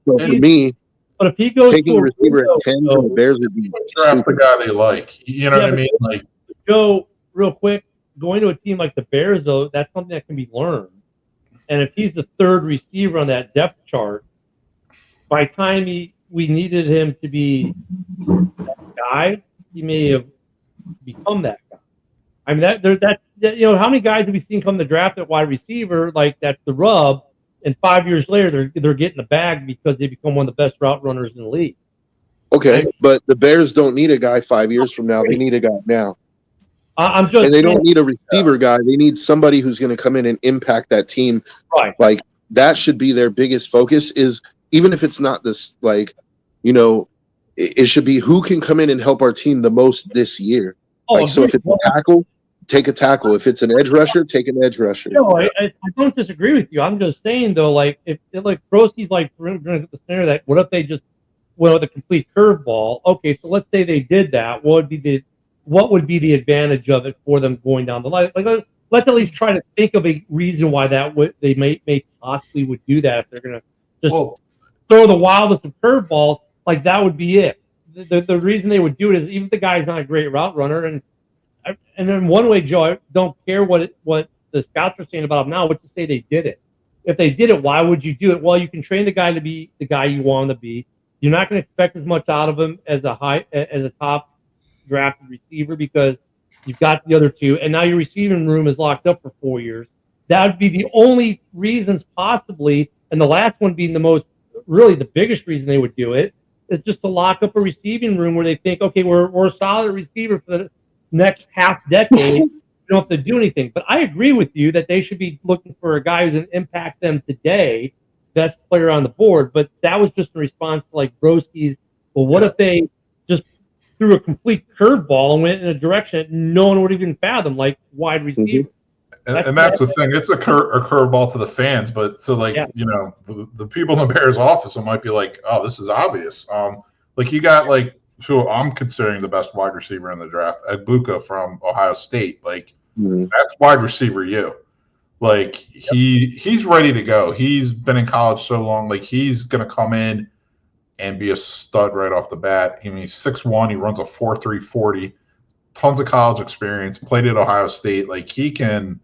Speaker 6: so for me,
Speaker 3: but if he goes
Speaker 6: taking
Speaker 3: to
Speaker 6: a receiver at 10 for the Bears would be
Speaker 5: Draft
Speaker 6: stupid.
Speaker 5: the guy they like. You know what I mean? Like,
Speaker 3: Joe, real quick, going to a team like the Bears, though, that's something that can be learned. And if he's the third receiver on that depth chart, by the time we needed him to be that guy, he may have become that guy. I mean, that how many guys have we seen come to the draft at wide receiver? Like, that's the rub. And 5 years later, they're getting the bag because they become one of the best route runners in the league.
Speaker 6: Okay, but the Bears don't need a guy 5 years from now. They need a guy now.
Speaker 3: I'm just
Speaker 6: and they don't need a receiver guy. They need somebody who's going to come in and impact that team.
Speaker 3: Right.
Speaker 6: Like, that should be their biggest focus, is even if it's not this, like, it should be who can come in and help our team the most this year. So if it's a tackle, take a tackle. If it's an edge rusher, take an edge rusher.
Speaker 3: No, I don't disagree with you. I'm just saying, though, like, if Broski's like, we're going to get the center that, what if they just went with a complete curveball? Okay, so let's say they did that. What would be the advantage of it for them going down the line? Like, let's at least try to think of a reason why they may possibly would do that if they're going to just throw the wildest of curveballs. Like, that would be it. The reason they would do it is even if the guy's not a great route runner, and in one way, Joe, I don't care what the scouts are saying about him now, but to say they did it. If they did it, why would you do it? Well, you can train the guy to be the guy you want him to be. You're not going to expect as much out of him as a top drafted receiver because you've got the other two, and now your receiving room is locked up for 4 years. That would be the only reasons possibly, and the last one being the biggest reason they would do it is just to lock up a receiving room where they think, okay, we're a solid receiver for the next half decade. We don't have to do anything. But I agree with you that they should be looking for a guy who's going to impact them today, best player on the board. But that was just in response to like Broski's, well, what if they just threw a complete curveball and went in a direction that no one would even fathom, like wide receiver.
Speaker 5: And that's the thing. It's a curveball to the fans, but so the people in the Bears office might be like, oh, this is obvious. Like you got who I'm considering the best wide receiver in the draft, Egbuka from Ohio State. Like that's wide receiver you. Like he's ready to go. He's been in college so long. Like he's gonna come in and be a stud right off the bat. I mean, he's 6'1", he runs a 4.3 40, tons of college experience, played at Ohio State. Like he can.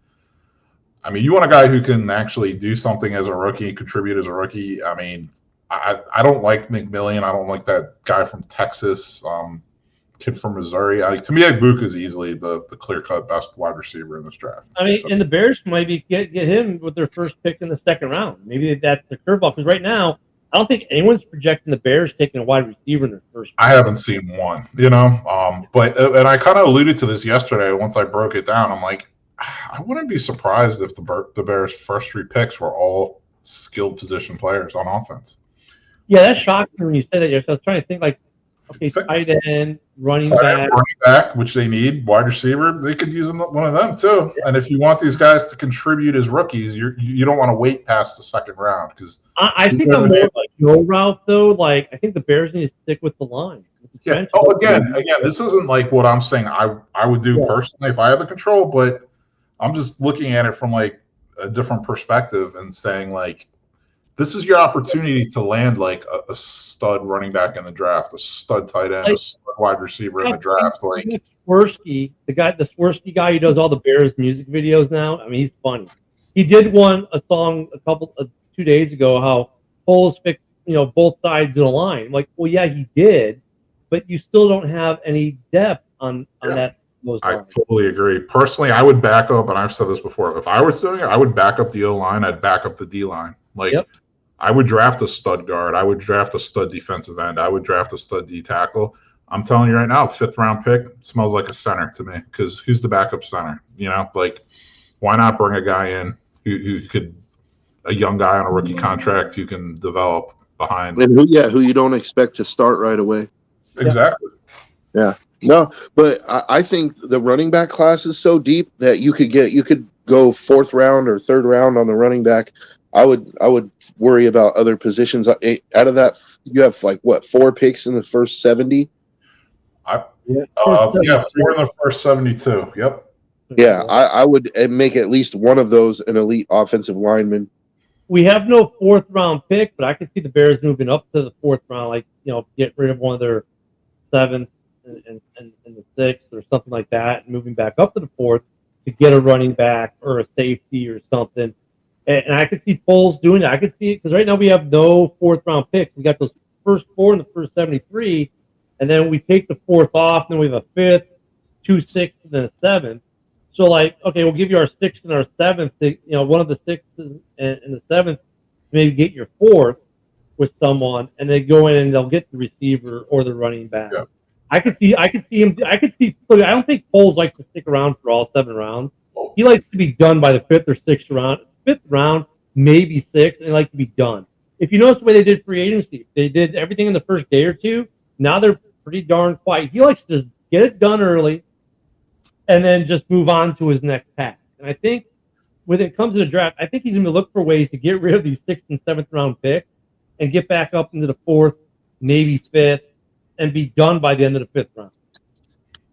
Speaker 5: I mean, you want a guy who can actually do something as a rookie, contribute as a rookie. I mean, I don't like McMillian. I don't like that guy from Texas, kid from Missouri. To me, Egbuka is easily the clear-cut best wide receiver in this draft.
Speaker 3: I mean, and the Bears maybe get him with their first pick in the second round. Maybe that's the curveball. Because right now, I don't think anyone's projecting the Bears taking a wide receiver in their first round.
Speaker 5: I haven't seen one, But I kind of alluded to this yesterday once I broke it down. I'm like, I wouldn't be surprised if the Bears' first 3 picks were all skilled position players on offense.
Speaker 3: Yeah, that shocked me when you said that. I was trying to think tight end, running
Speaker 5: back, which they need, wide receiver. They could use one of them too. Yeah. And if you want these guys to contribute as rookies, you don't want to wait past the second round because
Speaker 3: I think I'm more like your route though. Like I think the Bears need to stick with the line.
Speaker 5: Yeah. Again, this isn't like what I'm saying. I would do personally if I had the control, but I'm just looking at it from like a different perspective and saying like, this is your opportunity to land like a stud running back in the draft, a stud tight end, a stud wide receiver in the draft. Like
Speaker 3: Swirsky, the Swirsky guy who does all the Bears music videos now. I mean, he's funny. He did a song 2 days ago how holes fix both sides of the line. Like, well, yeah, he did, but you still don't have any depth on that.
Speaker 5: I totally agree. Personally, I would back up, and I've said this before. If I was doing it, I would back up the O line. I'd back up the D line. I would draft a stud guard. I would draft a stud defensive end. I would draft a stud D tackle. I'm telling you right now, 5th round pick smells like a center to me because who's the backup center? Why not bring a guy in who could, a young guy on a rookie contract who can develop behind.
Speaker 6: And who you don't expect to start right away.
Speaker 5: Exactly.
Speaker 6: Yeah. No, but I think the running back class is so deep that you could go 4th round or 3rd round on the running back. I would worry about other positions. Out of that, you have 4 picks in the first 70.
Speaker 5: 4 in the first 72. Yep.
Speaker 6: Yeah, I would make at least one of those an elite offensive lineman.
Speaker 3: we have no 4th round pick, but I could see the Bears moving up to the 4th round, like, get rid of one of their 7th and the 6th or something like that, and moving back up to the 4th to get a running back or a safety or something. And I could see Foles doing that. I could see it because right now we have no 4th round picks. We got those first 4 and the first 73, and then we take the 4th off, and then we have a 5th, 2 6s, and then a 7th. So, like, okay, we'll give you our 6th and our 7th. One of the 6th and the 7th, maybe get your 4th with someone, and they go in and they'll get the receiver or the running back.
Speaker 5: Yeah.
Speaker 3: I could see him. I don't think Foles likes to stick around for all 7 rounds. He likes to be done by the 5th or 6th round. 5th round, maybe 6th, and they like to be done. If you notice the way they did free agency, they did everything in the first day or two. Now they're pretty darn quiet. He likes to just get it done early and then just move on to his next pass. And I think when it comes to the draft, I think he's going to look for ways to get rid of these 6th and 7th round picks and get back up into the 4th, maybe 5th, and be done by the end of the 5th round.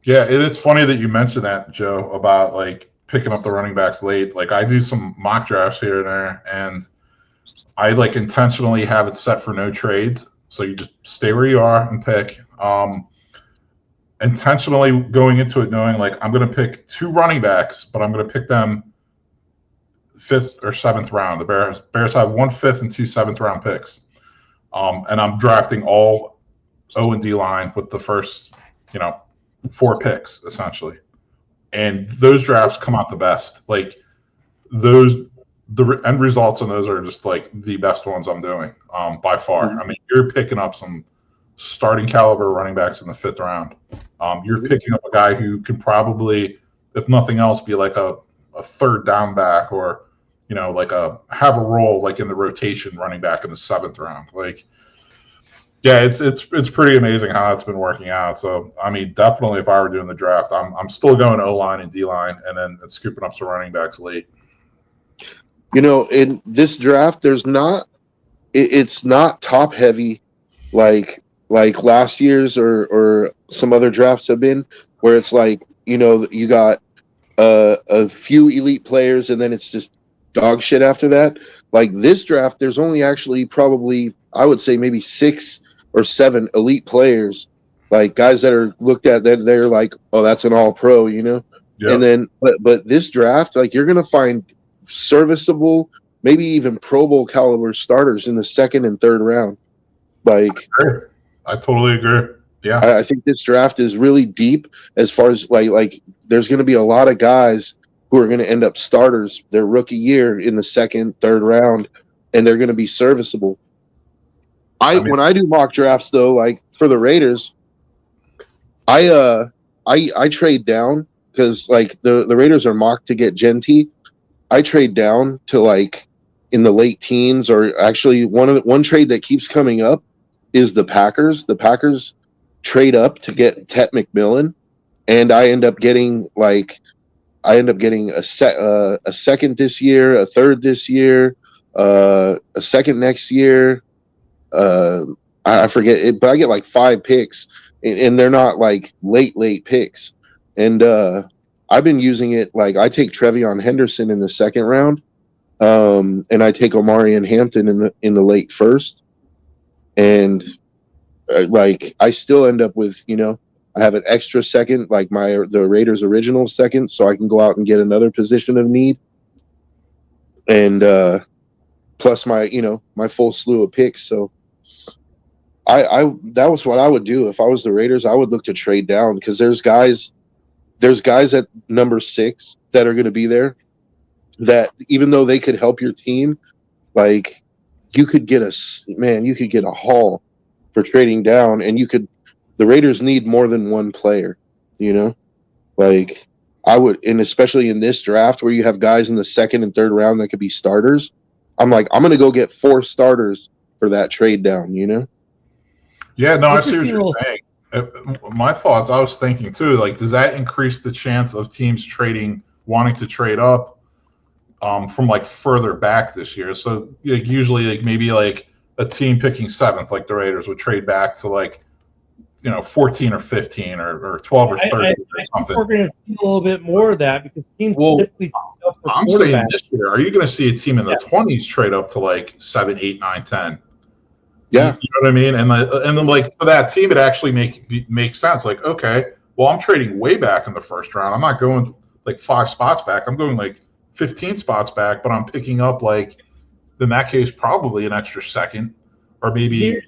Speaker 5: Yeah, it's funny that you mentioned that, Joe, about like picking up the running backs late. Like I do some mock drafts here and there, and I like intentionally have it set for no trades. So you just stay where you are and pick. Intentionally going into it knowing like I'm going to pick 2 running backs, but I'm going to pick them 5th or 7th round. The Bears have 1 5th and 2 7th round picks, and I'm drafting all O and D line with the first 4 picks essentially, and those drafts come out the best. Like the end results on those are just like the best ones I'm doing by far. I mean, you're picking up some starting caliber running backs in the 5th round. You're picking up a guy who can probably, if nothing else, be like a 3rd down back, or like have a role like in the rotation running back in the 7th round. Like, yeah, it's pretty amazing how it's been working out. So I mean, definitely if I were doing the draft, I'm still going O line and D line, and then scooping up some running backs late.
Speaker 6: In this draft, it's not top heavy like last year's or some other drafts have been, where it's like, you got a few elite players and then it's just dog shit after that. Like this draft, there's only actually probably, I would say maybe 6 or 7 elite players, like guys that are looked at that they're like, oh, that's an all pro, Yep. And then, but this draft, like you're going to find serviceable, maybe even Pro Bowl caliber starters in the 2nd and 3rd round. Like,
Speaker 5: I totally agree. Yeah,
Speaker 6: I think this draft is really deep as far as like there's going to be a lot of guys who are going to end up starters their rookie year in the 2nd, 3rd round, and they're going to be serviceable. When I do mock drafts though, like for the Raiders, I trade down because like the Raiders are mocked to get Genty. I trade down to like in the late teens, or actually one trade that keeps coming up is the Packers. The Packers trade up to get Tet McMillan, and I end up getting a 2nd this year, a 3rd this year, a 2nd next year. I forget it, but I get like 5 picks, and they're not like late picks. And I've been using it like I take Trevion Henderson in the 2nd round, and I take Omarion Hampton in the late 1st, and like I still end up with I have an extra 2nd, like the Raiders' original 2nd, so I can go out and get another position of need, and plus my my full slew of picks. So I that was what I would do if I was the Raiders. I would look to trade down because there's guys at number 6 that are going to be there that even though they could help your team, like you could get a haul for trading down, and the Raiders need more than one player, like I would, and especially in this draft where you have guys in the 2nd and 3rd round that could be starters. I'm like, I'm going to go get 4 starters for that trade down,
Speaker 5: Yeah, no, I see what you're saying. My thoughts, I was thinking too, like, does that increase the chance of teams wanting to trade up from like further back this year? So like, usually like maybe like a team picking 7th, like the Raiders would trade back to like 14 or 15 or 12 or 13 or something.
Speaker 3: We're going to see a little bit more of that because teams typically trade up
Speaker 5: I'm saying this year, are you going to see a team in the 20s trade up to like 7, 8, 9, 10?
Speaker 6: Yeah.
Speaker 5: You know what I mean? And then like for that team, it actually makes sense. Like, okay, well, I'm trading way back in the first round. I'm not going like 5 spots back. I'm going like 15 spots back, but I'm picking up like, in that case, probably an extra second or maybe,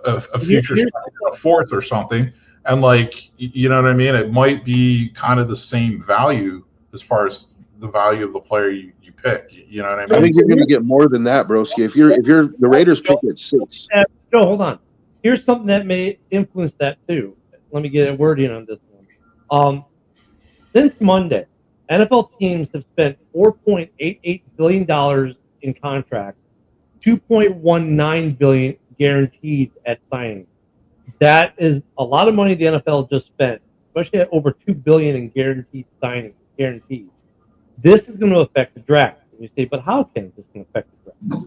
Speaker 5: a future second, a fourth or something. And like, you know what I mean? It might be kind of the same value as far as the value of the player you pick. You know what I mean?
Speaker 6: I think you're going to get more than that, broski. If you're the Raiders pick at 6.
Speaker 3: No, hold on. Here's something that may influence that too. Let me get a word in on this one. Since Monday, NFL teams have spent $4.88 billion in contracts, $2.19 billion guaranteed at signing. That is a lot of money the NFL just spent, especially at over $2 billion in guaranteed signing. Guaranteed. This is going to affect the draft. And you say, but how can this affect the draft?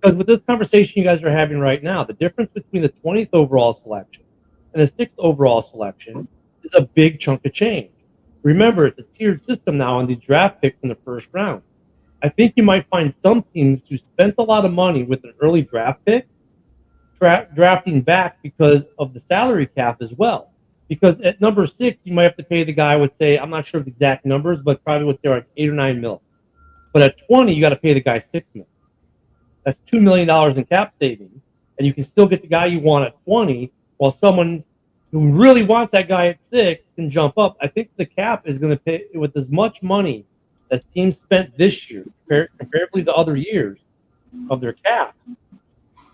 Speaker 3: Because with this conversation you guys are having right now, the difference between the 20th overall selection and the 6th overall selection is a big chunk of change. Remember, it's a tiered system now on these draft picks in the first round. I think you might find some teams who spent a lot of money with an early draft pick drafting back because of the salary cap as well. Because at number 6, you might have to pay the guy with, say, I'm not sure of the exact numbers, but probably with like 8 or 9 mil. But at 20, you got to pay the guy $6 million. That's $2 million in cap savings, and you can still get the guy you want at 20, while someone who really wants that guy at 6 can jump up. I think the cap is going to pay with as much money as teams spent this year, comparatively to other years of their cap.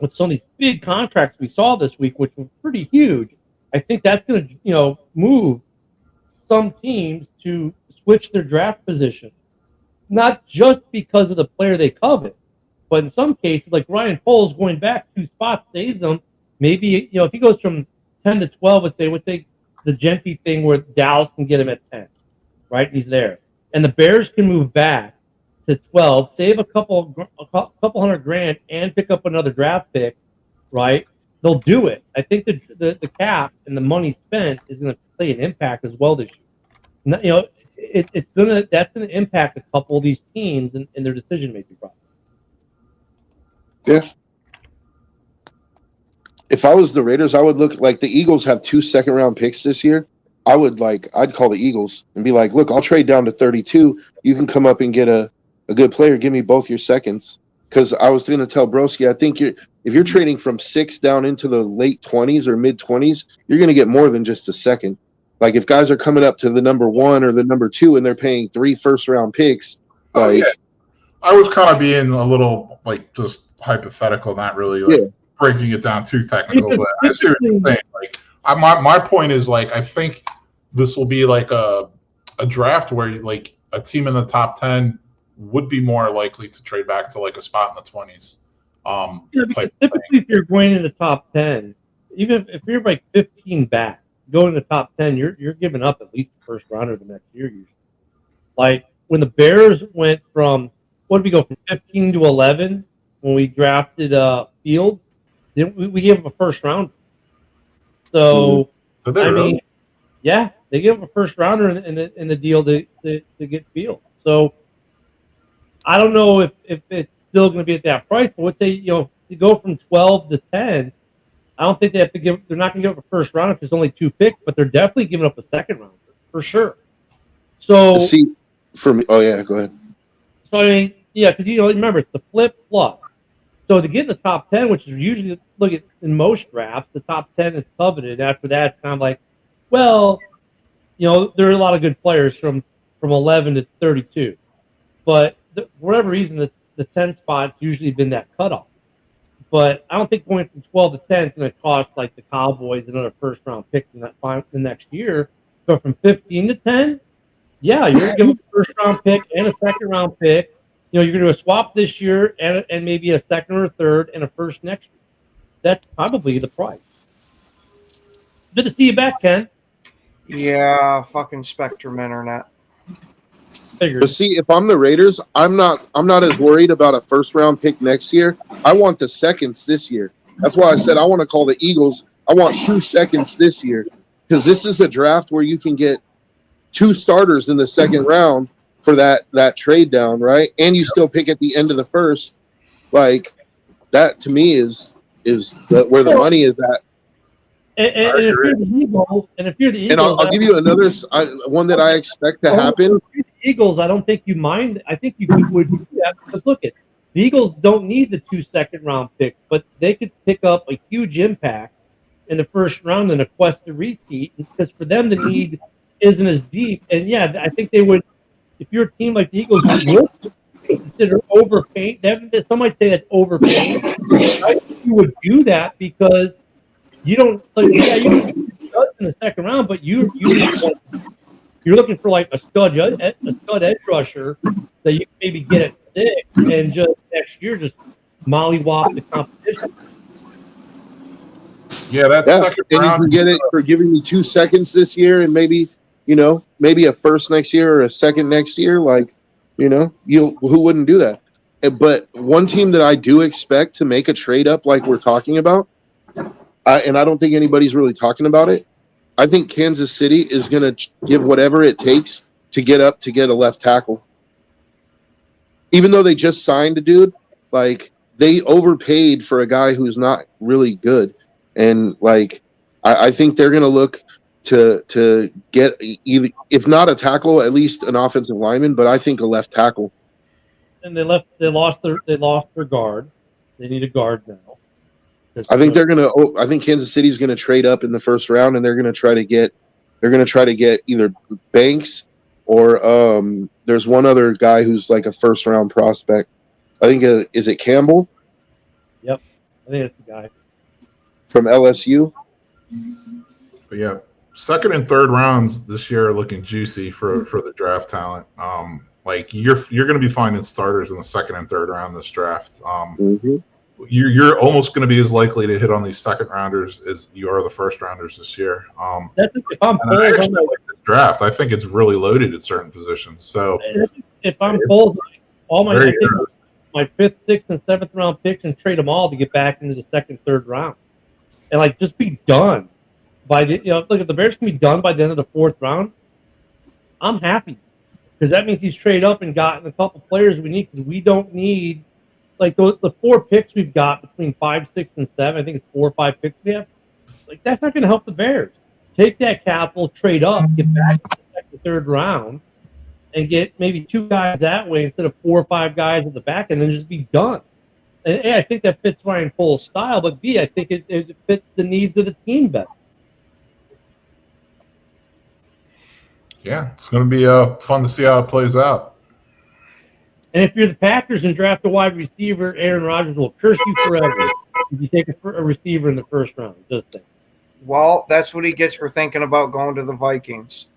Speaker 3: With some of these big contracts we saw this week, which were pretty huge, I think that's going to, move some teams to switch their draft position, not just because of the player they covet, but in some cases, like Ryan Poles going back 2 spots saves them. Maybe if he goes from 10 to 12, let's say the Gentry thing where Dallas can get him at 10, right? He's there, and the Bears can move back to 12, save a couple $100,000, and pick up another draft pick, right? They'll do it. I think the cap and the money spent is going to play an impact as well this year. That's going to impact a couple of these teams in their decision making process.
Speaker 6: Yeah. If I was the Raiders, I would look like the Eagles have 2 second-round picks this year. I'd call the Eagles and be like, look, I'll trade down to 32. You can come up and get a good player. Give me both your seconds. Because I was going to tell Broski, I think if you're trading from 6 down into the late 20s or mid 20s, you're going to get more than just a second. Like if guys are coming up to the number 1 or the number 2 and they're paying 3 first-round picks, I
Speaker 5: was kind of being a little like just hypothetical, not really breaking it down too technical. But I see what you're saying. Like my point is like I think this will be like a draft where like a team in the top 10 would be more likely to trade back to like a spot in the 20s.
Speaker 3: Typically, if you're going in the top 10, even if you're like 15 back, going to the top 10, you're giving up at least the first rounder the next year usually. Like when the Bears went from what did we go from 15 to 11 when we drafted Fields, we gave up a first rounder. So
Speaker 5: really?
Speaker 3: Yeah, they gave up a first rounder in the deal to get Fields. So I don't know if it's still going to be at that price, but let's say to go from 12 to 10, I don't think they have to give. They're not going to give up a first rounder because there's only 2 picks, but they're definitely giving up a second rounder for sure. So
Speaker 6: for me, go ahead.
Speaker 3: So because remember it's the flip flop. So to get in the top 10, which is usually in most drafts, the top 10 is coveted. After that, it's kind of like, well, there are a lot of good players from 11 to 32, but for whatever reason, the 10 spot's usually been that cutoff. But I don't think going from 12 to 10 is going to cost like the Cowboys another first round pick in the next year. So from 15 to 10, yeah, you're going to give up a first round pick and a second round pick. You're going to do a swap this year and maybe a second or a third and a first next year. That's probably the price. Good to see you back, Ken.
Speaker 4: Yeah, fucking Spectrum Internet.
Speaker 6: But see, if I'm the Raiders, I'm not as worried about a first round pick next year. I want the seconds this year. That's why I said I want to call the Eagles. I want 2 seconds this year because this is a draft where you can get 2 starters in the second round for that trade down, right? And you still pick at the end of the first. Like that to me is where the money is at.
Speaker 3: And if you're the Eagles,
Speaker 6: and I'll give you another one that I expect to happen.
Speaker 3: If you're the Eagles, I don't think you mind. I think you would do that because look, the Eagles don't need the 2 second-round picks, but they could pick up a huge impact in the first round in a quest to repeat because for them the need isn't as deep. And yeah, I think they would. If you're a team like the Eagles, you would consider overpaying. Some might say that's overpaying. I think you would do that because you don't. You studs in the second round, but you're looking for like a stud edge rusher that you can maybe get at 6 and just next year just mollywop the competition.
Speaker 5: Yeah, that's second round.
Speaker 6: And you can get it for giving me 2 seconds this year and maybe a first next year or a second next year. Like, who wouldn't do that? But one team that I do expect to make a trade up like we're talking about, and I don't think anybody's really talking about it, I think Kansas City is going to give whatever it takes to get up to get a left tackle. Even though they just signed a dude, like they overpaid for a guy who's not really good. And like, I think they're going to look to get either, if not a tackle, at least an offensive lineman. But I think a left tackle.
Speaker 3: And they lost their guard. They need a guard now.
Speaker 6: I think I think Kansas City's going to trade up in the first round, and they're going to try to get either Banks or there's one other guy who's like a first round prospect. I think is it Campbell?
Speaker 3: Yep, I think that's the guy
Speaker 6: from LSU.
Speaker 5: But yeah, second and third rounds this year are looking juicy for the draft talent. Like you're going to be finding starters in the second and third round this draft. You're almost going to be as likely to hit on these second rounders as you are the first rounders this year.
Speaker 3: If I'm
Speaker 5: I actually like this draft. I think it's really loaded at certain positions. So
Speaker 3: if I'm pulled, all my 5th, 6th, and 7th round picks and trade them all to get back into the second, third round, and like just be done by the look if the Bears can be done by the end of the 4th round, I'm happy because that means he's traded up and gotten a couple players we need because we don't need. Like the 4 picks we've got between 5, 6, and 7, I think it's 4 or 5 picks we have. Like that's not going to help the Bears. Take that capital, trade up, get back to the second, third round, and get maybe 2 guys that way instead of 4 or 5 guys at the back, and then just be done. And A, I think that fits Ryan Poles' style, but B, I think it fits the needs of the team better.
Speaker 5: Yeah, it's going to be fun to see how it plays out.
Speaker 3: And if you're the Packers and draft a wide receiver, Aaron Rodgers will curse you forever if you take a receiver in the first round. Just think.
Speaker 4: Well, that's what he gets for thinking about going to the Vikings.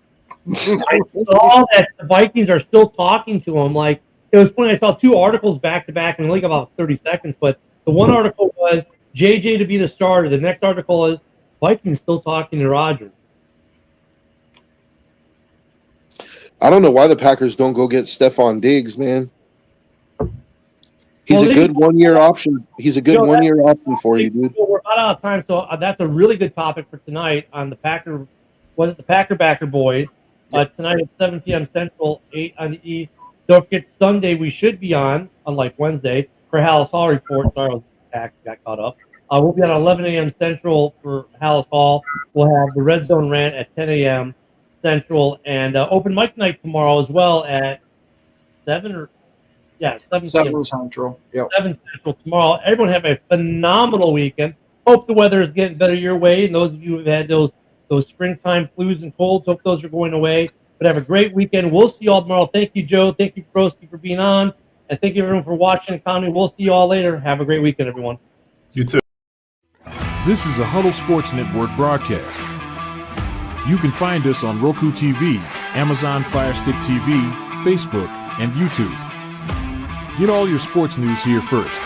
Speaker 3: I saw that the Vikings are still talking to him. Like it was funny. I saw 2 articles back to back in like about 30 seconds. But the one article was JJ to be the starter. The next article is Vikings still talking to Rodgers.
Speaker 6: I don't know why the Packers don't go get Stephon Diggs, man. He's a good 1-year option. He's a good 1-year option for you, dude.
Speaker 3: We're out of time, so that's a really good topic for tonight on the Packer. Was it the Packer Backer Boys? Tonight at 7 p.m. Central, 8 on the East. Don't forget Sunday we should be on, unlike Wednesday, for Hallis Hall Report. Sorry, I got caught up. We'll be on 11 a.m. Central for Hallis Hall. We'll have the Red Zone Rant at 10 a.m. Central and open mic night tomorrow as well at 7
Speaker 4: Central. Yep.
Speaker 3: 7 Central tomorrow. Everyone have a phenomenal weekend. Hope the weather is getting better your way. And those of you who have had those springtime flus and colds, hope those are going away. But have a great weekend. We'll see you all tomorrow. Thank you, Joe. Thank you, Broski, for being on. And thank you, everyone, for watching and commenting. We'll see you all later. Have a great weekend, everyone.
Speaker 5: You too.
Speaker 1: This is a Huddle Sports Network broadcast. You can find us on Roku TV, Amazon Fire Stick TV, Facebook, and YouTube. Get all your sports news here first.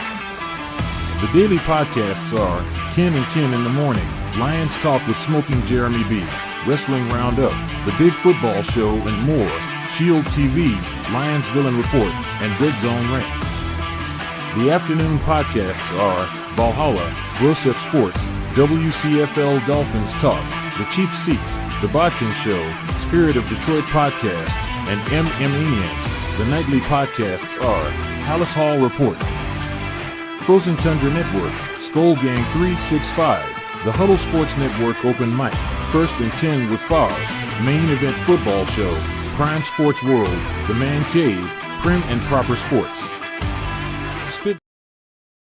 Speaker 1: The daily podcasts are Ken and Ken in the Morning, Lions Talk with Smoking Jeremy B, Wrestling Roundup, The Big Football Show, and more, Shield TV, Lions Villain Report, and Red Zone Rant. The afternoon podcasts are Valhalla, Grosef Sports, WCFL Dolphins Talk, The Cheap Seats, The Bodkin Show, Spirit of Detroit Podcast, and MMENs. The nightly podcasts are Palace Hall Report, Frozen Tundra Network, Skull Gang 365, The Huddle Sports Network Open Mic, First and 10 with Foz, Main Event Football Show, Prime Sports World, The Man Cave, Prim and Proper Sports.